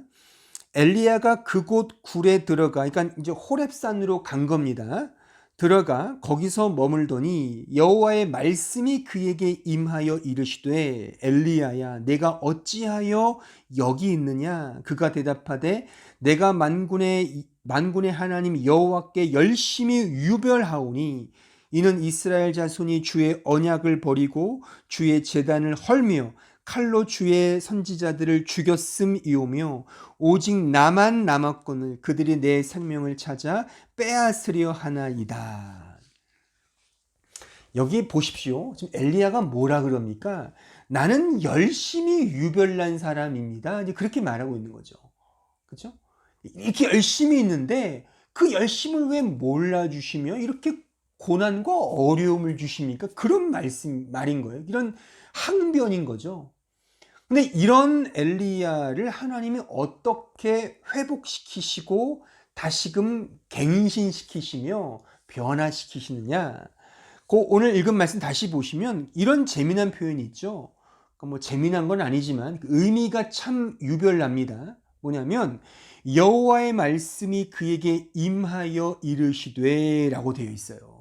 엘리야가 그곳 굴에 들어가, 그러니까 이제 호렙산으로 간 겁니다. 들어가 거기서 머물더니 여호와의 말씀이 그에게 임하여 이르시되 엘리야야 내가 어찌하여 여기 있느냐. 그가 대답하되 내가 만군의 하나님 여호와께 열심히 유별하오니 이는 이스라엘 자손이 주의 언약을 버리고 주의 제단을 헐며 칼로 주의 선지자들을 죽였음이오며 오직 나만 남았거늘 그들이 내 생명을 찾아 빼앗으려 하나이다. 여기 보십시오. 지금 엘리야가 뭐라 그럽니까? 나는 열심히 유별난 사람입니다. 이제 그렇게 말하고 있는 거죠. 그렇죠? 이렇게 열심히 있는데 그 열심을 왜 몰라주시며 이렇게 고난과 어려움을 주십니까? 그런 말인 거예요. 이런 항변인 거죠. 근데 이런 엘리야를 하나님이 어떻게 회복시키시고 다시금 갱신시키시며 변화시키시느냐. 오늘 읽은 말씀 다시 보시면 이런 재미난 표현이 있죠. 뭐 재미난 건 아니지만 의미가 참 유별납니다. 뭐냐면 여호와의 말씀이 그에게 임하여 이르시되 라고 되어 있어요.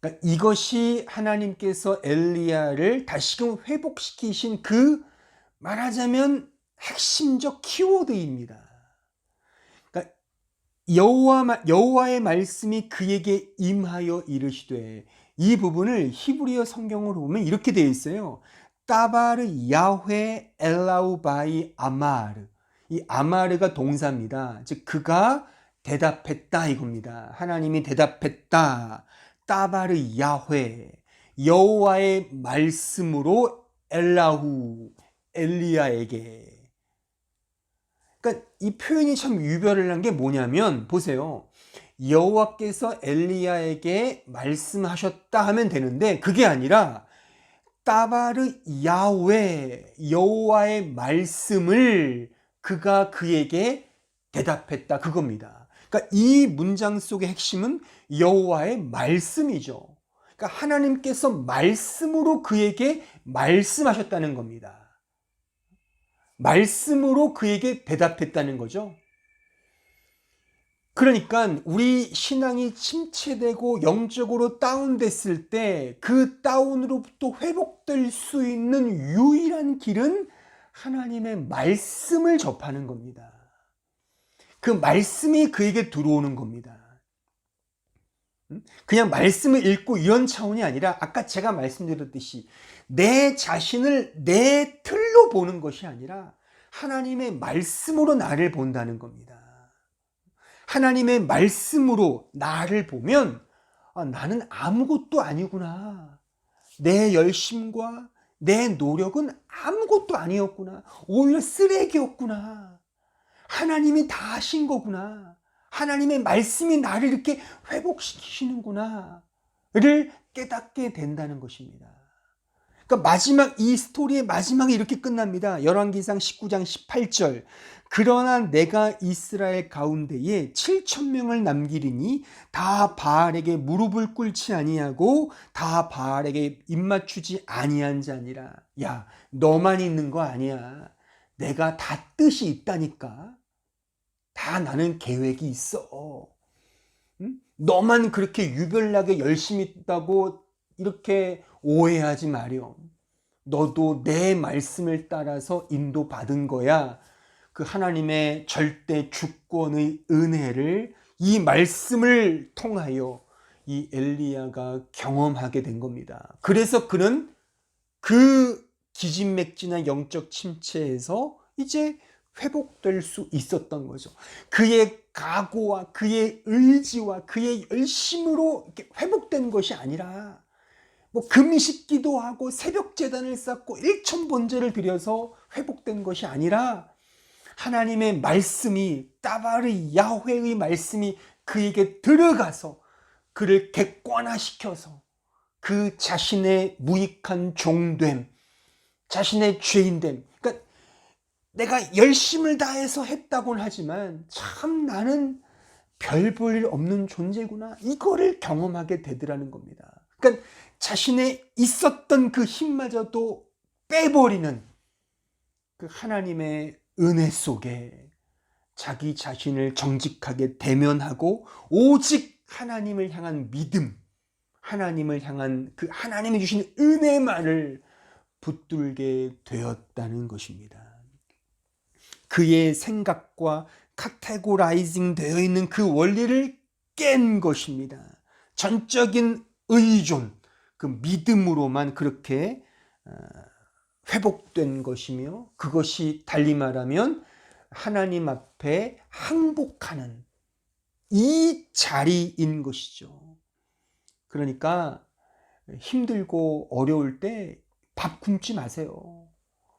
그러니까 이것이 하나님께서 엘리야를 다시금 회복시키신 그 말하자면 핵심적 키워드입니다. 그러니까 여호와의 말씀이 그에게 임하여 이르시되 이 부분을 히브리어 성경으로 보면 이렇게 되어 있어요. 따바르 야훼 엘라우 바이 아마르. 이 아마르가 동사입니다. 즉 그가 대답했다 이겁니다. 하나님이 대답했다. 따바르 야훼 여호와의 말씀으로 엘리야에게. 그러니까 이 표현이 참 유별난 게 뭐냐면 보세요. 여호와께서 엘리야에게 말씀하셨다 하면 되는데 그게 아니라 따바르 야훼 여호와의 말씀을 그가 그에게 대답했다 그겁니다. 그러니까 이 문장 속의 핵심은 여호와의 말씀이죠. 그러니까 하나님께서 말씀으로 그에게 말씀하셨다는 겁니다. 말씀으로 그에게 대답했다는 거죠. 그러니까 우리 신앙이 침체되고 영적으로 다운됐을 때 그 다운으로부터 회복될 수 있는 유일한 길은 하나님의 말씀을 접하는 겁니다. 그 말씀이 그에게 들어오는 겁니다. 그냥 말씀을 읽고 이런 차원이 아니라 아까 제가 말씀드렸듯이 내 자신을 내 틀로 보는 것이 아니라 하나님의 말씀으로 나를 본다는 겁니다. 하나님의 말씀으로 나를 보면 나는 아무것도 아니구나. 내 열심과 내 노력은 아무것도 아니었구나. 오히려 쓰레기였구나. 하나님이 다 하신 거구나. 하나님의 말씀이 나를 이렇게 회복시키시는구나. 를 깨닫게 된다는 것입니다. 그러니까 이 스토리의 마지막에 이렇게 끝납니다. 열왕기상 19장 18절. 그러나 내가 이스라엘 가운데에 7,000명을 남기리니 다 바알에게 무릎을 꿇지 아니하고 다 바알에게 입맞추지 아니한 자니라. 야, 너만 있는 거 아니야. 내가 다 뜻이 있다니까. 다 나는 계획이 있어. 응? 너만 그렇게 유별나게 열심히 있다고 이렇게 오해하지 마렴. 너도 내 말씀을 따라서 인도받은 거야. 그 하나님의 절대 주권의 은혜를 이 말씀을 통하여 이 엘리야가 경험하게 된 겁니다. 그래서 그는 그 기진맥진한 영적 침체에서 이제 회복될 수 있었던 거죠. 그의 각오와 그의 의지와 그의 열심으로 이렇게 회복된 것이 아니라 뭐 금식 기도하고 새벽 제단을 쌓고 일천번제를 드려서 회복된 것이 아니라 하나님의 말씀이 따바르 야훼의 말씀이 그에게 들어가서 그를 객관화시켜서 그 자신의 무익한 종됨, 자신의 죄인됨. 그러니까 내가 열심을 다해서 했다고는 하지만 참 나는 별 볼 일 없는 존재구나. 이거를 경험하게 되더라는 겁니다. 그러니까 자신의 있었던 그 힘마저도 빼버리는 그 하나님의 은혜 속에 자기 자신을 정직하게 대면하고 오직 하나님을 향한 믿음, 하나님을 향한 그 하나님이 주신 은혜만을 붙들게 되었다는 것입니다. 그의 생각과 카테고라이징 되어 있는 그 원리를 깬 것입니다. 전적인 의존, 그 믿음으로만 그렇게 회복된 것이며, 그것이 달리 말하면 하나님 앞에 항복하는 이 자리인 것이죠. 그러니까 힘들고 어려울 때 밥 굶지 마세요.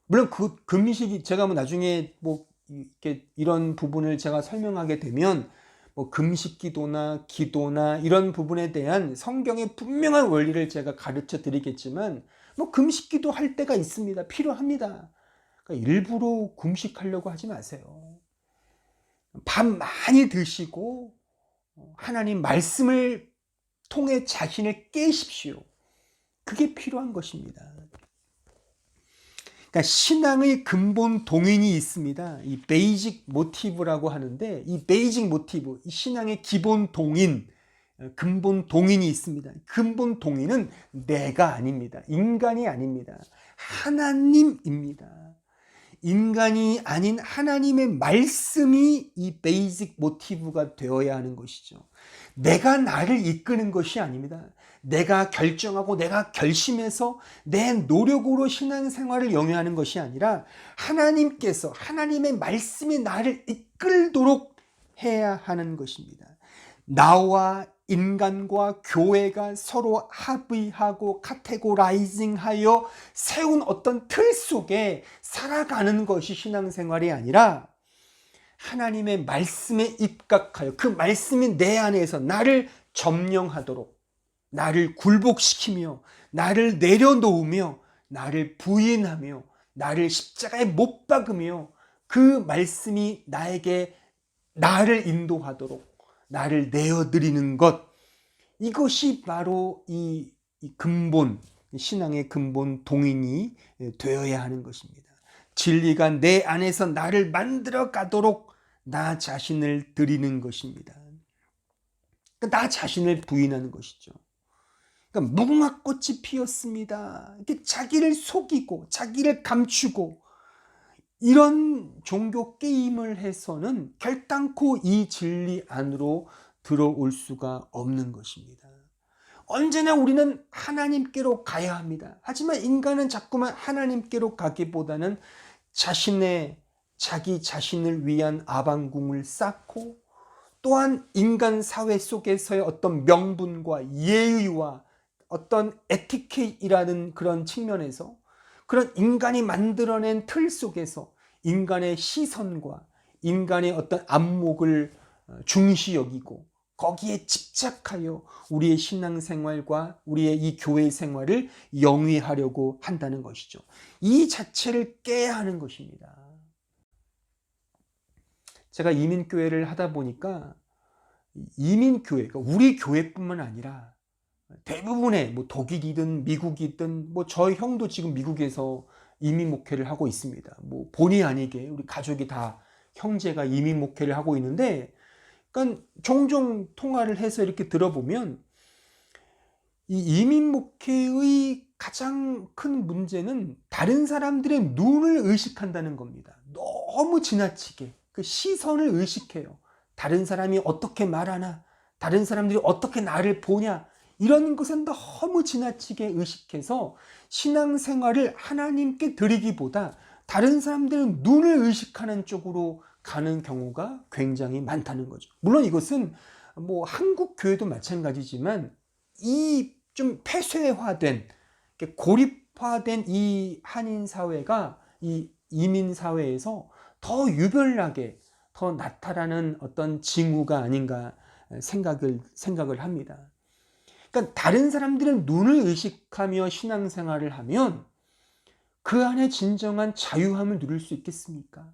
물론 그 금식이 제가 뭐 나중에 뭐 이렇게 이런 부분을 제가 설명하게 되면 뭐 금식 기도나 기도나 이런 부분에 대한 성경의 분명한 원리를 제가 가르쳐 드리겠지만, 뭐 금식 기도 할 때가 있습니다. 필요합니다. 그러니까 일부러 금식하려고 하지 마세요. 밥 많이 드시고 하나님 말씀을 통해 자신을 깨십시오. 그게 필요한 것입니다. 그러니까 신앙의 근본 동인이 있습니다. 이 베이직 모티브라고 하는데, 이 베이직 모티브, 이 신앙의 기본 동인, 근본 동인이 있습니다. 근본 동인은 내가 아닙니다. 인간이 아닙니다. 하나님입니다. 인간이 아닌 하나님의 말씀이 이 베이직 모티브가 되어야 하는 것이죠. 내가 나를 이끄는 것이 아닙니다. 내가 결정하고 내가 결심해서 내 노력으로 신앙생활을 영위하는 것이 아니라 하나님께서, 하나님의 말씀이 나를 이끌도록 해야 하는 것입니다. 나와 인간과 교회가 서로 합의하고 카테고라이징하여 세운 어떤 틀 속에 살아가는 것이 신앙생활이 아니라, 하나님의 말씀에 입각하여 그 말씀이 내 안에서 나를 점령하도록, 나를 굴복시키며 나를 내려놓으며 나를 부인하며 나를 십자가에 못 박으며 그 말씀이 나에게 나를 인도하도록 나를 내어드리는 것, 이것이 바로 이 근본, 신앙의 근본 동인이 되어야 하는 것입니다. 진리가 내 안에서 나를 만들어 가도록 나 자신을 드리는 것입니다. 나 자신을 부인하는 것이죠. 그러니까 무궁화 꽃이 피었습니다. 이렇게 자기를 속이고 자기를 감추고 이런 종교 게임을 해서는 결단코 이 진리 안으로 들어올 수가 없는 것입니다. 언제나 우리는 하나님께로 가야 합니다. 하지만 인간은 자꾸만 하나님께로 가기보다는 자기 자신을 위한 아방궁을 쌓고, 또한 인간 사회 속에서의 어떤 명분과 예의와 어떤 에티켓이라는 그런 측면에서, 그런 인간이 만들어낸 틀 속에서 인간의 시선과 인간의 어떤 안목을 중시 여기고 거기에 집착하여 우리의 신앙생활과 우리의 이 교회 생활을 영위하려고 한다는 것이죠. 이 자체를 깨야 하는 것입니다. 제가 이민교회를 하다 보니까 이민교회가 우리 교회뿐만 아니라 대부분의 뭐 독일이든 미국이든, 뭐 저희 형도 지금 미국에서 이민 목회를 하고 있습니다. 뭐 본의 아니게 우리 가족이 다 형제가 이민 목회를 하고 있는데, 그러니까 종종 통화를 해서 이렇게 들어보면 이 이민 목회의 가장 큰 문제는 다른 사람들의 눈을 의식한다는 겁니다. 너무 지나치게 그 시선을 의식해요. 다른 사람이 어떻게 말하나, 다른 사람들이 어떻게 나를 보냐, 이런 것은 너무 지나치게 의식해서 신앙생활을 하나님께 드리기보다 다른 사람들은 눈을 의식하는 쪽으로 가는 경우가 굉장히 많다는 거죠. 물론 이것은 뭐 한국 교회도 마찬가지지만 이 좀 폐쇄화된, 고립화된 이 한인 사회가 이 이민 사회에서 더 유별나게 더 나타나는 어떤 징후가 아닌가 생각을 합니다. 그러니까 다른 사람들은 눈을 의식하며 신앙생활을 하면 그 안에 진정한 자유함을 누릴 수 있겠습니까?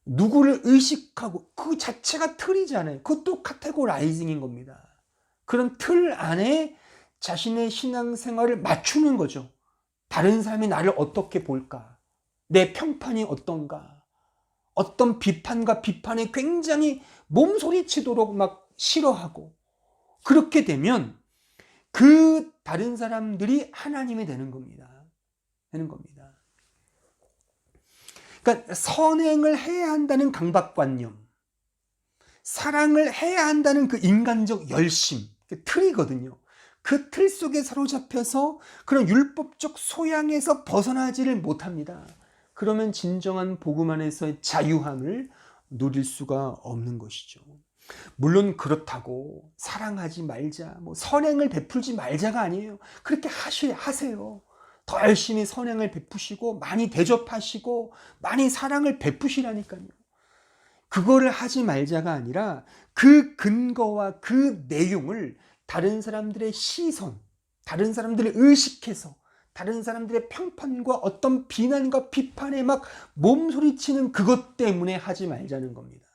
누구를 의식하고 그 자체가 틀이잖아요. 그것도 카테고라이징인 겁니다. 그런 틀 안에 자신의 신앙생활을 맞추는 거죠. 다른 사람이 나를 어떻게 볼까? 내 평판이 어떤가? 어떤 비판과 비판에 굉장히 몸소리치도록 막 싫어하고, 그렇게 되면 그 다른 사람들이 하나님이 되는 겁니다. 그러니까 선행을 해야 한다는 강박관념, 사랑을 해야 한다는 그 인간적 열심, 그 틀이거든요. 그 틀 속에 사로잡혀서 그런 율법적 소양에서 벗어나지를 못합니다. 그러면 진정한 복음 안에서의 자유함을 누릴 수가 없는 것이죠. 물론 그렇다고 사랑하지 말자, 선행을 베풀지 말자가 아니에요. 그렇게 하세요. 더 열심히 선행을 베푸시고 많이 대접하시고 많이 사랑을 베푸시라니까요. 그거를 하지 말자가 아니라 그 근거와 그 내용을 다른 사람들의 시선, 다른 사람들을 의식해서 다른 사람들의 평판과 어떤 비난과 비판에 막 몸소리치는 그것 때문에 하지 말자는 겁니다.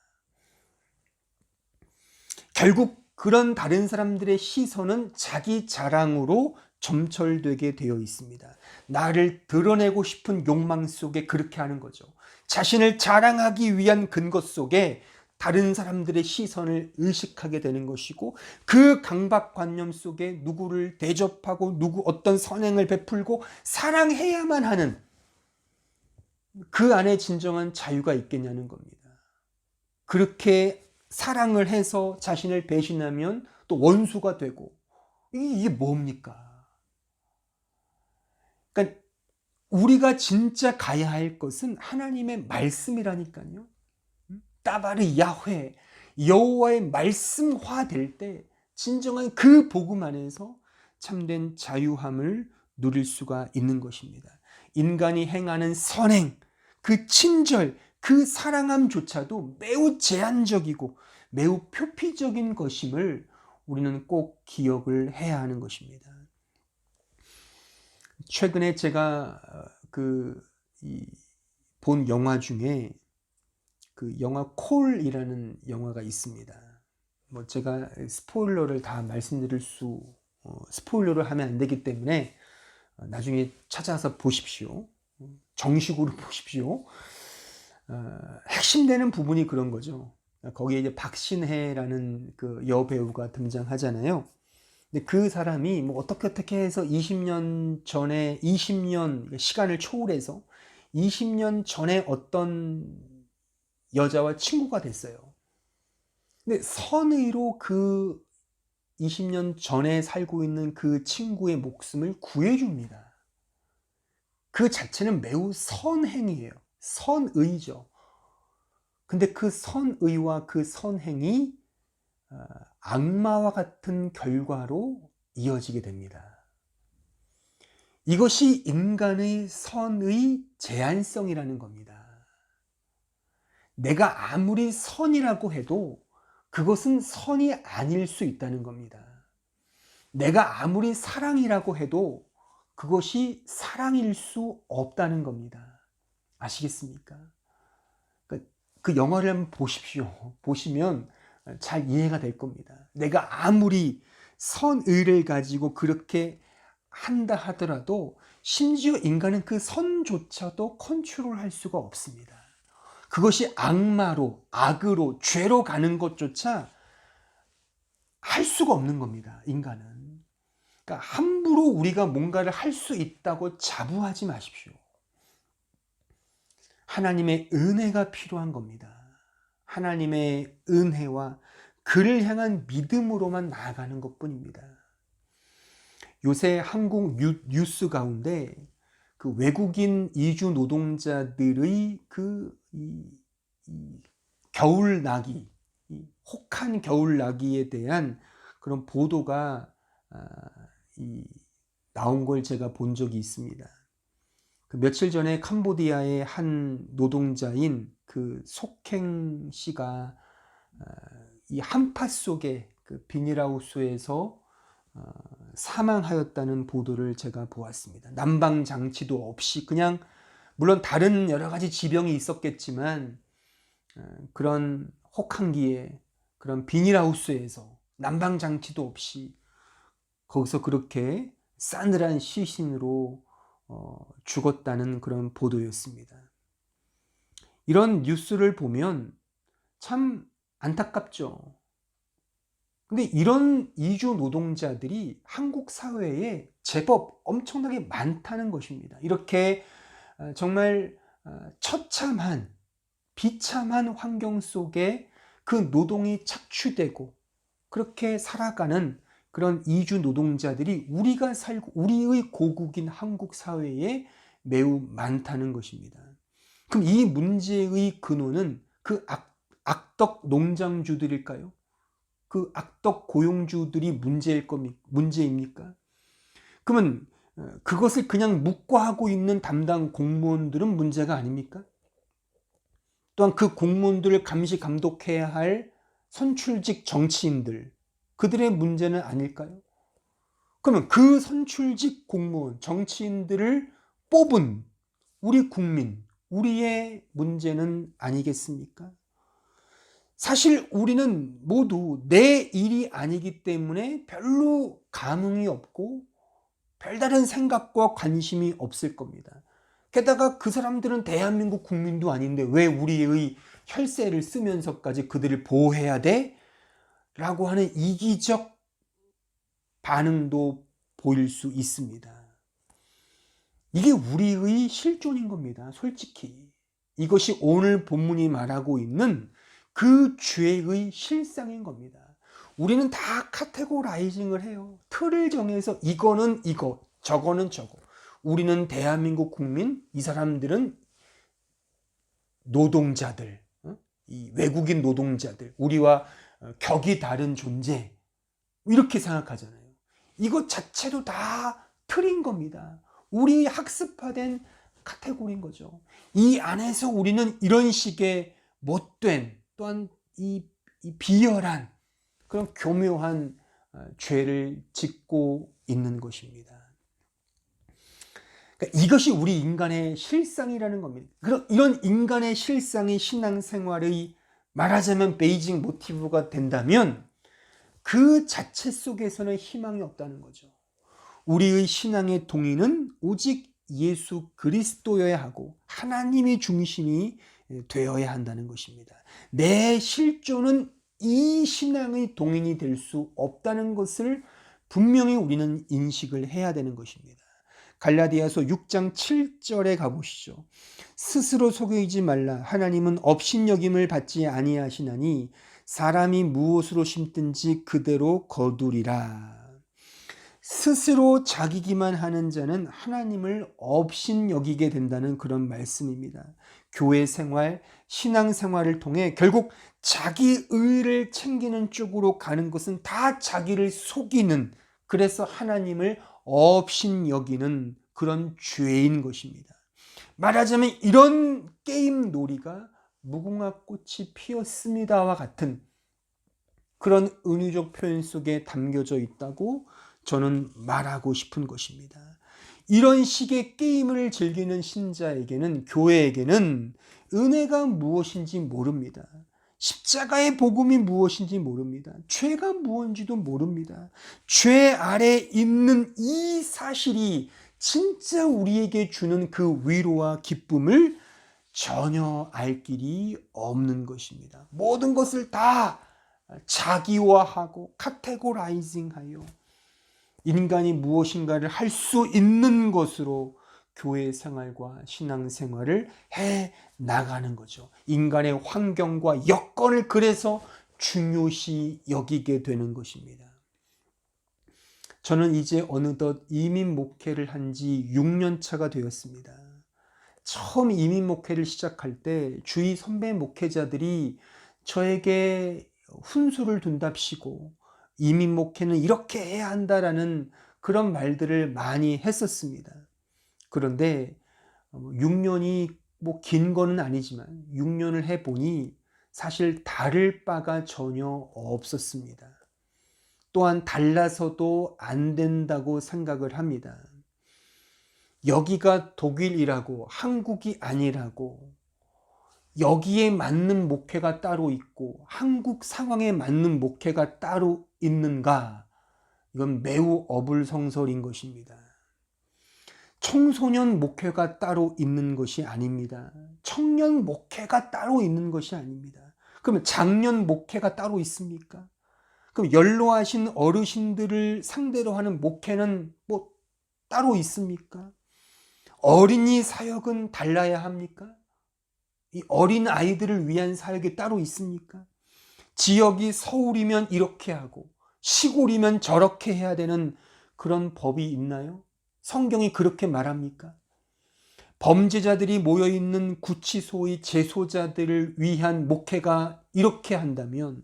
결국 그런 다른 사람들의 시선은 자기 자랑으로 점철되게 되어 있습니다. 나를 드러내고 싶은 욕망 속에 그렇게 하는 거죠. 자신을 자랑하기 위한 근거 속에 다른 사람들의 시선을 의식하게 되는 것이고, 그 강박관념 속에 누구를 대접하고 어떤 선행을 베풀고 사랑해야만 하는 그 안에 진정한 자유가 있겠냐는 겁니다. 그렇게 사랑을 해서 자신을 배신하면 또 원수가 되고, 이게 뭡니까? 그러니까 우리가 진짜 가야 할 것은 하나님의 말씀이라니까요. 따바르 야훼, 여호와의 말씀화 될 때 진정한 그 복음 안에서 참된 자유함을 누릴 수가 있는 것입니다. 인간이 행하는 선행, 그 친절, 그 사랑함조차도 매우 제한적이고 매우 표피적인 것임을 우리는 꼭 기억을 해야 하는 것입니다. 최근에 제가 본 영화 중에 그 영화 콜이라는 영화가 있습니다. 제가 스포일러를 다 말씀드릴 스포일러를 하면 안 되기 때문에 나중에 찾아서 보십시오. 정식으로 보십시오. 핵심되는 부분이 그런 거죠. 거기에 이제 박신혜라는 그 여배우가 등장하잖아요. 근데 그 사람이 어떻게 해서 20년 시간을 초월해서 20년 전에 어떤 여자와 친구가 됐어요. 근데 선의로 그 20년 전에 살고 있는 그 친구의 목숨을 구해줍니다. 그 자체는 매우 선행이에요. 선의죠. 근데 그 선의와 그 선행이 악마와 같은 결과로 이어지게 됩니다. 이것이 인간의 선의 제한성이라는 겁니다. 내가 아무리 선이라고 해도 그것은 선이 아닐 수 있다는 겁니다. 내가 아무리 사랑이라고 해도 그것이 사랑일 수 없다는 겁니다. 아시겠습니까? 그 영화를 한번 보십시오. 보시면 잘 이해가 될 겁니다. 내가 아무리 선의를 가지고 그렇게 한다 하더라도 심지어 인간은 그 선조차도 컨트롤할 수가 없습니다. 그것이 악마로, 악으로, 죄로 가는 것조차 할 수가 없는 겁니다. 인간은. 그러니까 함부로 우리가 뭔가를 할 수 있다고 자부하지 마십시오. 하나님의 은혜가 필요한 겁니다. 하나님의 은혜와 그를 향한 믿음으로만 나아가는 것뿐입니다. 요새 한국 뉴스 가운데 그 외국인 이주 노동자들의 겨울 나기, 혹한 겨울 나기에 대한 그런 보도가 나온 걸 제가 본 적이 있습니다. 며칠 전에 캄보디아의 한 노동자인 그 속행 씨가 이 한파 속에 그 비닐하우스에서 사망하였다는 보도를 제가 보았습니다. 난방 장치도 없이 그냥, 물론 다른 여러 가지 지병이 있었겠지만 그런 혹한기에 그런 비닐하우스에서 난방 장치도 없이 거기서 그렇게 싸늘한 시신으로 죽었다는 그런 보도였습니다. 이런 뉴스를 보면 참 안타깝죠. 근데 이런 이주 노동자들이 한국 사회에 제법 엄청나게 많다는 것입니다. 이렇게 정말 처참한 비참한 환경 속에 그 노동이 착취되고 그렇게 살아가는 그런 이주 노동자들이 우리가 살고 우리의 고국인 한국 사회에 매우 많다는 것입니다. 그럼 이 문제의 근원은 그 악덕 농장주들일까요? 그 악덕 고용주들이 문제입니까? 그러면 그것을 그냥 묵과하고 있는 담당 공무원들은 문제가 아닙니까? 또한 그 공무원들을 감시 감독해야 할 선출직 정치인들, 그들의 문제는 아닐까요? 그러면 그 선출직 공무원, 정치인들을 뽑은 우리 국민, 우리의 문제는 아니겠습니까? 사실 우리는 모두 내 일이 아니기 때문에 별로 감흥이 없고 별다른 생각과 관심이 없을 겁니다. 게다가 그 사람들은 대한민국 국민도 아닌데 왜 우리의 혈세를 쓰면서까지 그들을 보호해야 돼? 라고 하는 이기적 반응도 보일 수 있습니다. 이게 우리의 실존인 겁니다. 솔직히. 이것이 오늘 본문이 말하고 있는 그 죄의 실상인 겁니다. 우리는 다 카테고라이징을 해요. 틀을 정해서 이거는 이거, 저거는 저거. 우리는 대한민국 국민, 이 사람들은 노동자들, 이 외국인 노동자들, 우리와 격이 다른 존재, 이렇게 생각하잖아요. 이것 자체도 다 틀인 겁니다. 우리 학습화된 카테고리인 거죠. 이 안에서 우리는 이런 식의 못된 또한 이 비열한 그런 교묘한 죄를 짓고 있는 것입니다. 그러니까 이것이 우리 인간의 실상이라는 겁니다. 이런 인간의 실상이 신앙생활의 말하자면 베이징 모티브가 된다면 그 자체 속에서는 희망이 없다는 거죠. 우리의 신앙의 동의는 오직 예수 그리스도여야 하고 하나님이 중심이 되어야 한다는 것입니다. 내 실존은 이 신앙의 동인이 될 수 없다는 것을 분명히 우리는 인식을 해야 되는 것입니다. 갈라디아서 6장 7절에 가보시죠. 스스로 속이지 말라. 하나님은 업신여김을 받지 아니하시나니 사람이 무엇으로 심든지 그대로 거두리라. 스스로 자기기만 하는 자는 하나님을 업신여기게 된다는 그런 말씀입니다. 교회 생활, 신앙 생활을 통해 결국 자기 의를 챙기는 쪽으로 가는 것은 다 자기를 속이는, 그래서 하나님을 업신여기는 그런 죄인 것입니다. 말하자면 이런 게임 놀이가 무궁화꽃이 피었습니다와 같은 그런 은유적 표현 속에 담겨져 있다고 저는 말하고 싶은 것입니다. 이런 식의 게임을 즐기는 신자에게는, 교회에게는 은혜가 무엇인지 모릅니다. 십자가의 복음이 무엇인지 모릅니다. 죄가 무엇인지도 모릅니다. 죄 아래 있는 이 사실이 진짜 우리에게 주는 그 위로와 기쁨을 전혀 알 길이 없는 것입니다. 모든 것을 다 자기화하고 카테고라이징하여 인간이 무엇인가를 할 수 있는 것으로 교회 생활과 신앙 생활을 해 나가는 거죠. 인간의 환경과 여건을 그래서 중요시 여기게 되는 것입니다. 저는 이제 어느덧 이민 목회를 한 지 6년 차가 되었습니다. 처음 이민 목회를 시작할 때 주위 선배 목회자들이 저에게 훈수를 둔답시고 이민 목회는 이렇게 해야 한다라는 그런 말들을 많이 했었습니다. 그런데 6년이 긴 거는 아니지만 6년을 해보니 사실 다를 바가 전혀 없었습니다. 또한 달라서도 안 된다고 생각을 합니다. 여기가 독일이라고 한국이 아니라고 여기에 맞는 목회가 따로 있고 한국 상황에 맞는 목회가 따로 있는가? 이건 매우 어불성설인 것입니다. 청소년 목회가 따로 있는 것이 아닙니다. 청년 목회가 따로 있는 것이 아닙니다. 그러면 장년 목회가 따로 있습니까? 그럼 연로하신 어르신들을 상대로 하는 목회는 뭐 따로 있습니까? 어린이 사역은 달라야 합니까? 이 어린 아이들을 위한 사역이 따로 있습니까? 지역이 서울이면 이렇게 하고 시골이면 저렇게 해야 되는 그런 법이 있나요? 성경이 그렇게 말합니까? 범죄자들이 모여있는 구치소의 재소자들을 위한 목회가 이렇게 한다면,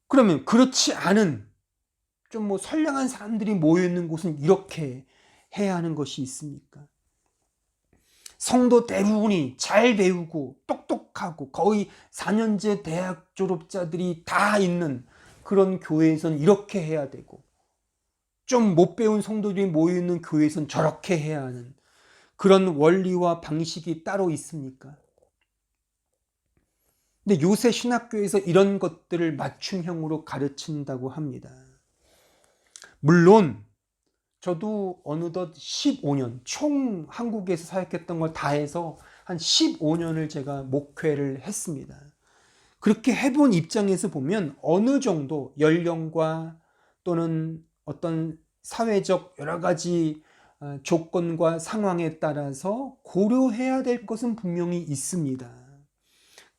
그러면 그렇지 않은 좀 뭐 선량한 사람들이 모여있는 곳은 이렇게 해야 하는 것이 있습니까? 성도 대부분이 잘 배우고 똑똑하고 거의 4년제 대학 졸업자들이 다 있는 그런 교회에선 이렇게 해야 되고, 좀 못 배운 성도들이 모여있는 교회에선 저렇게 해야 하는 그런 원리와 방식이 따로 있습니까? 근데 요새 신학교에서 이런 것들을 맞춤형으로 가르친다고 합니다. 물론 저도 어느덧 15년, 총 한국에서 사역했던 걸 다 해서 한 15년을 제가 목회를 했습니다. 그렇게 해본 입장에서 보면 어느 정도 연령과 또는 어떤 사회적 여러 가지 조건과 상황에 따라서 고려해야 될 것은 분명히 있습니다.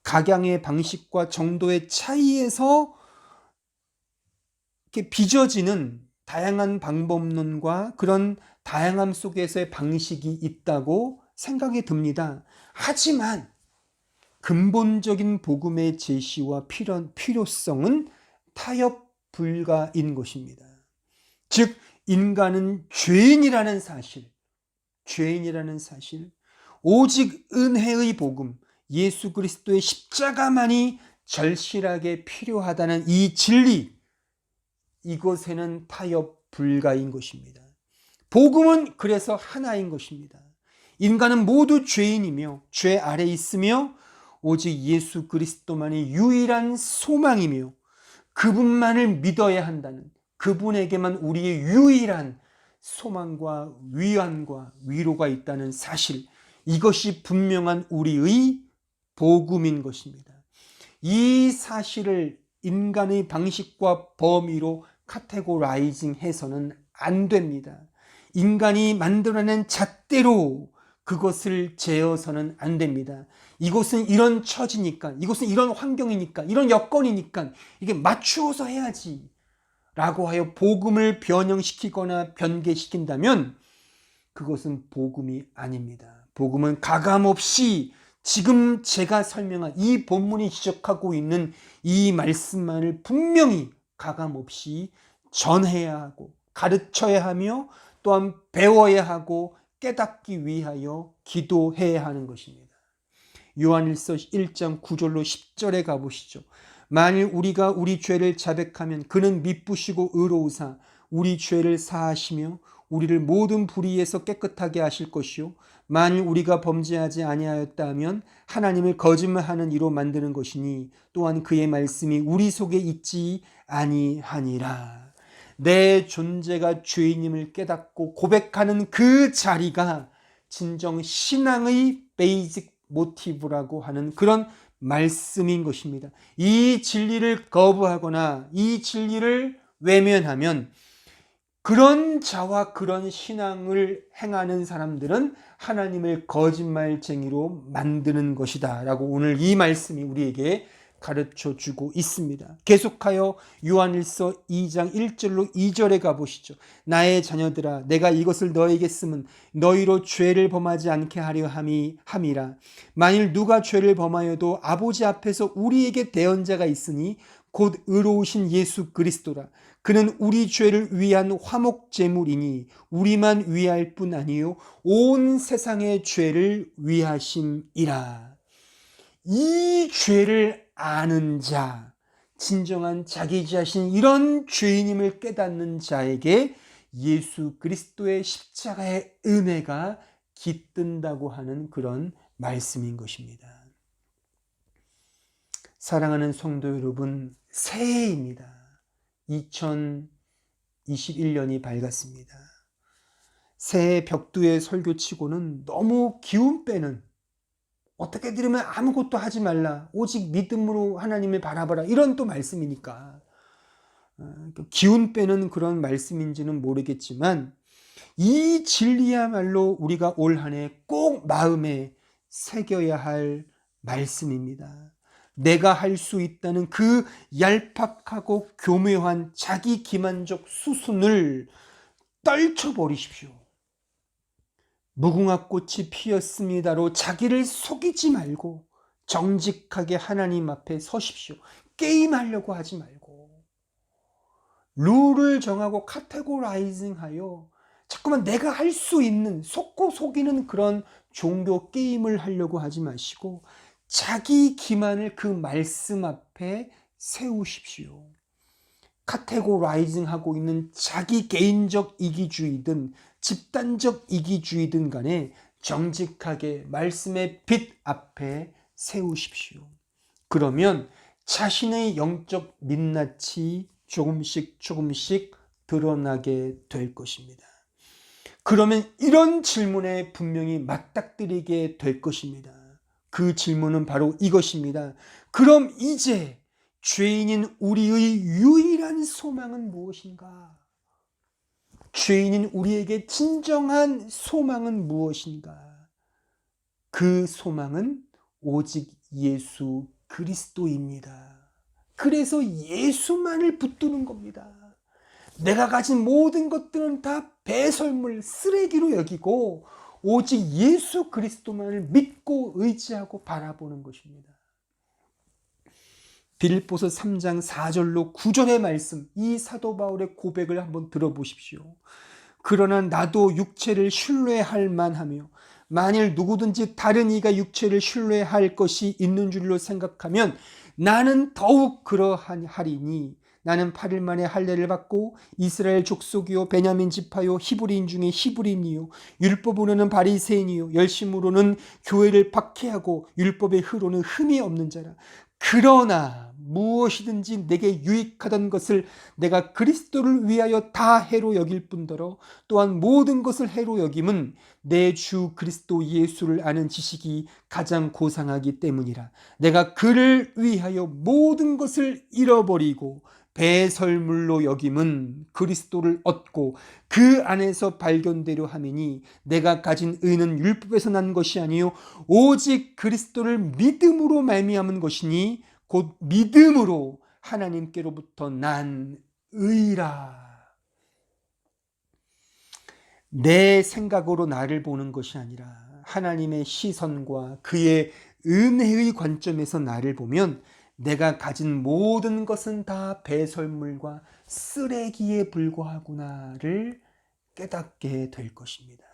각양의 방식과 정도의 차이에서 이렇게 빚어지는 다양한 방법론과 그런 다양함 속에서의 방식이 있다고 생각이 듭니다. 하지만 근본적인 복음의 제시와 필요성은 타협 불가인 것입니다. 즉 인간은 죄인이라는 사실, 오직 은혜의 복음, 예수 그리스도의 십자가만이 절실하게 필요하다는 이 진리, 이것에는 타협 불가인 것입니다. 복음은 그래서 하나인 것입니다. 인간은 모두 죄인이며 죄 아래 있으며 오직 예수 그리스도만이 유일한 소망이며 그분만을 믿어야 한다는, 그분에게만 우리의 유일한 소망과 위안과 위로가 있다는 사실, 이것이 분명한 우리의 복음인 것입니다. 이 사실을 인간의 방식과 범위로 카테고라이징 해서는 안 됩니다. 인간이 만들어낸 잣대로 그것을 재어서는 안 됩니다. 이곳은 이런 처지니까, 이곳은 이런 환경이니까, 이런 여건이니까 이게 맞추어서 해야지 라고 하여 복음을 변형시키거나 변개시킨다면 그것은 복음이 아닙니다. 복음은 가감없이 지금 제가 설명한 이 본문이 지적하고 있는 이 말씀만을 분명히 가감없이 전해야 하고 가르쳐야 하며 또한 배워야 하고 깨닫기 위하여 기도해야 하는 것입니다. 요한일서 1장 9절로 10절에 가보시죠. 만일 우리가 우리 죄를 자백하면 그는 미쁘시고 의로우사 우리 죄를 사하시며 우리를 모든 불의에서 깨끗하게 하실 것이요 만일 우리가 범죄하지 아니하였다 하면 하나님을 거짓말하는 이로 만드는 것이니 또한 그의 말씀이 우리 속에 있지 아니하니라. 내 존재가 죄인임을 깨닫고 고백하는 그 자리가 진정 신앙의 베이직 모티브라고 하는 그런 말씀인 것입니다. 이 진리를 거부하거나 이 진리를 외면하면 그런 자와 그런 신앙을 행하는 사람들은 하나님을 거짓말쟁이로 만드는 것이다 라고 오늘 이 말씀이 우리에게 가르쳐 주고 있습니다. 계속하여 요한일서 2장 1절로 2절에 가보시죠. 나의 자녀들아 내가 이것을 너에게 쓰면 너희로 죄를 범하지 않게 하려 함이라. 만일 누가 죄를 범하여도 아버지 앞에서 우리에게 대언자가 있으니 곧 의로우신 예수 그리스도라. 그는 우리 죄를 위한 화목 제물이니 우리만 위할 뿐 아니요 온 세상의 죄를 위하심이라. 이 죄를 아는 자, 진정한 자기 자신 이런 죄인임을 깨닫는 자에게 예수 그리스도의 십자가의 은혜가 깃든다고 하는 그런 말씀인 것입니다. 사랑하는 성도 여러분, 새해입니다. 2021년이 밝았습니다. 새해 벽두에 설교치고는 너무 기운 빼는, 어떻게 들으면 아무것도 하지 말라, 오직 믿음으로 하나님을 바라봐라, 이런 또 말씀이니까 기운 빼는 그런 말씀인지는 모르겠지만 이 진리야말로 우리가 올 한 해 꼭 마음에 새겨야 할 말씀입니다. 내가 할 수 있다는 그 얄팍하고 교묘한 자기 기만적 수순을 떨쳐버리십시오. 무궁화 꽃이 피었습니다로 자기를 속이지 말고 정직하게 하나님 앞에 서십시오. 게임하려고 하지 말고 룰을 정하고 카테고라이징하여 자꾸만 내가 할 수 있는 속고 속이는 그런 종교 게임을 하려고 하지 마시고 자기 기만을 그 말씀 앞에 세우십시오. 카테고라이징하고 있는 자기 개인적 이기주의든 집단적 이기주의든 간에 정직하게 말씀의 빛 앞에 세우십시오. 그러면 자신의 영적 민낯이 조금씩 드러나게 될 것입니다. 그러면 이런 질문에 분명히 맞닥뜨리게 될 것입니다. 그 질문은 바로 이것입니다. 그럼 이제 죄인인 우리의 유일한 소망은 무엇인가? 죄인인 우리에게 진정한 소망은 무엇인가? 그 소망은 오직 예수 그리스도입니다. 그래서 예수만을 붙드는 겁니다. 내가 가진 모든 것들은 다 배설물, 쓰레기로 여기고 오직 예수 그리스도만을 믿고 의지하고 바라보는 것입니다. 빌립보서 3장 4절로 9절의 말씀, 이 사도 바울의 고백을 한번 들어보십시오. 그러나 나도 육체를 신뢰할 만하며 만일 누구든지 다른 이가 육체를 신뢰할 것이 있는 줄로 생각하면 나는 더욱 그러하리니 나는 8일 만에 할례를 받고 이스라엘 족속이요 베냐민 지파요 히브리인 중에 히브리인이요 율법으로는 바리새인이요 열심으로는 교회를 박해하고 율법의 흐로는 흠이 없는 자라. 그러나 무엇이든지 내게 유익하던 것을 내가 그리스도를 위하여 다 해로 여길 뿐더러 또한 모든 것을 해로 여김은 내 주 그리스도 예수를 아는 지식이 가장 고상하기 때문이라. 내가 그를 위하여 모든 것을 잃어버리고 배설물로 여김은 그리스도를 얻고 그 안에서 발견되려 함이니 내가 가진 의는 율법에서 난 것이 아니요 오직 그리스도를 믿음으로 말미암은 것이니 곧 믿음으로 하나님께로부터 난 의라. 내 생각으로 나를 보는 것이 아니라 하나님의 시선과 그의 은혜의 관점에서 나를 보면 내가 가진 모든 것은 다 배설물과 쓰레기에 불과하구나를 깨닫게 될 것입니다.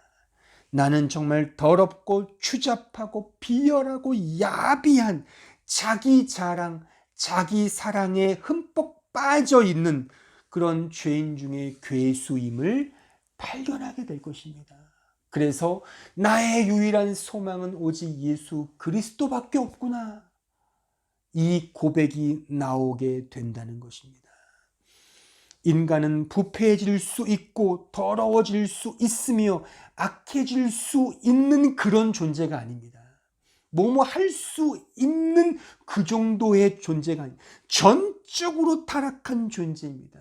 나는 정말 더럽고 추잡하고 비열하고 야비한 자기 자랑, 자기 사랑에 흠뻑 빠져 있는 그런 죄인 중에 괴수임을 발견하게 될 것입니다. 그래서 나의 유일한 소망은 오직 예수 그리스도밖에 없구나. 이 고백이 나오게 된다는 것입니다. 인간은 부패해질 수 있고 더러워질 수 있으며 악해질 수 있는 그런 존재가 아닙니다. 뭐뭐 할 수 있는 그 정도의 존재가 아닙니다. 전적으로 타락한 존재입니다.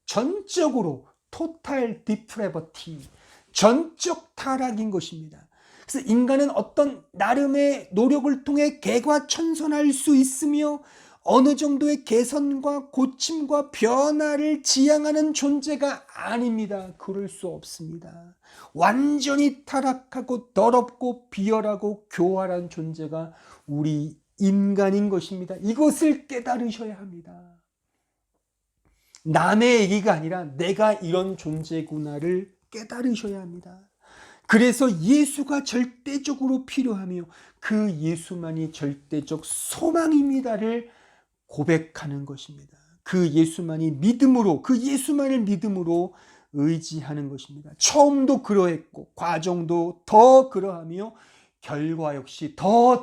전적으로 토탈 디프레버티, 전적 타락인 것입니다. 그래서 인간은 어떤 나름의 노력을 통해 개과천선할 수 있으며 어느 정도의 개선과 고침과 변화를 지향하는 존재가 아닙니다. 그럴 수 없습니다. 완전히 타락하고 더럽고 비열하고 교활한 존재가 우리 인간인 것입니다. 이것을 깨달으셔야 합니다. 남의 얘기가 아니라 내가 이런 존재구나를 깨달으셔야 합니다. 그래서 예수가 절대적으로 필요하며 그 예수만이 절대적 소망입니다를 고백하는 것입니다. 그 예수만이 믿음으로, 그 예수만을 믿음으로 의지하는 것입니다. 처음도 그러했고 과정도 더 그러하며 결과 역시 더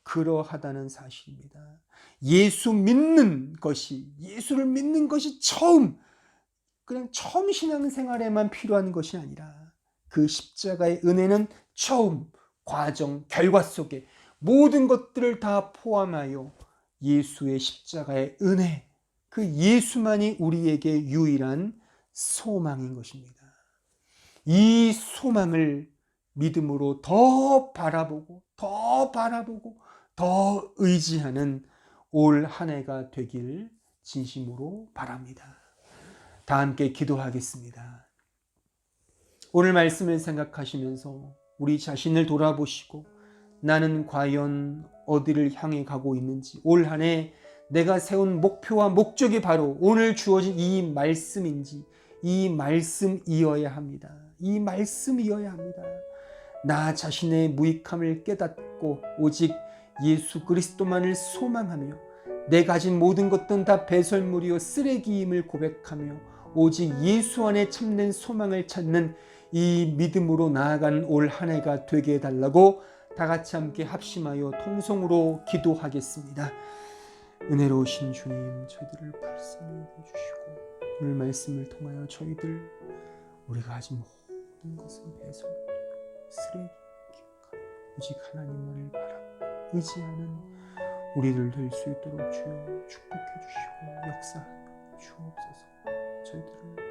그러하다는 사실입니다. 예수를 믿는 것이 그냥 처음 신앙생활에만 필요한 것이 아니라 그 십자가의 은혜는 처음, 과정, 결과 속에 모든 것들을 다 포함하여 예수의 십자가의 은혜, 그 예수만이 우리에게 유일한 소망인 것입니다. 이 소망을 믿음으로 더 바라보고 더 의지하는 올 한 해가 되길 진심으로 바랍니다. 다 함께 기도하겠습니다. 오늘 말씀을 생각하시면서 우리 자신을 돌아보시고 나는 과연 어디를 향해 가고 있는지, 올 한 해 내가 세운 목표와 목적이 바로 오늘 주어진 이 말씀인지, 이 말씀이어야 합니다. 이 말씀이어야 합니다. 나 자신의 무익함을 깨닫고 오직 예수 그리스도만을 소망하며 내 가진 모든 것들은 다 배설물이요 쓰레기임을 고백하며 오직 예수 안에 참된 소망을 찾는 이 믿음으로 나아가는 올 한 해가 되게 해달라고 다 같이 함께 합심하여 통성으로 기도하겠습니다. 은혜로우신 주님, 저희들을 불쌍히 해주시고 오늘 말씀을 통하여 저희들 우리가 가진 모든 것은 배설물, 쓰레기 기억하고 오직 하나님만을 바라고 의지하는 우리들 될 수 있도록 주여 축복해 주시고 역사하여 주옵소서. 저희들을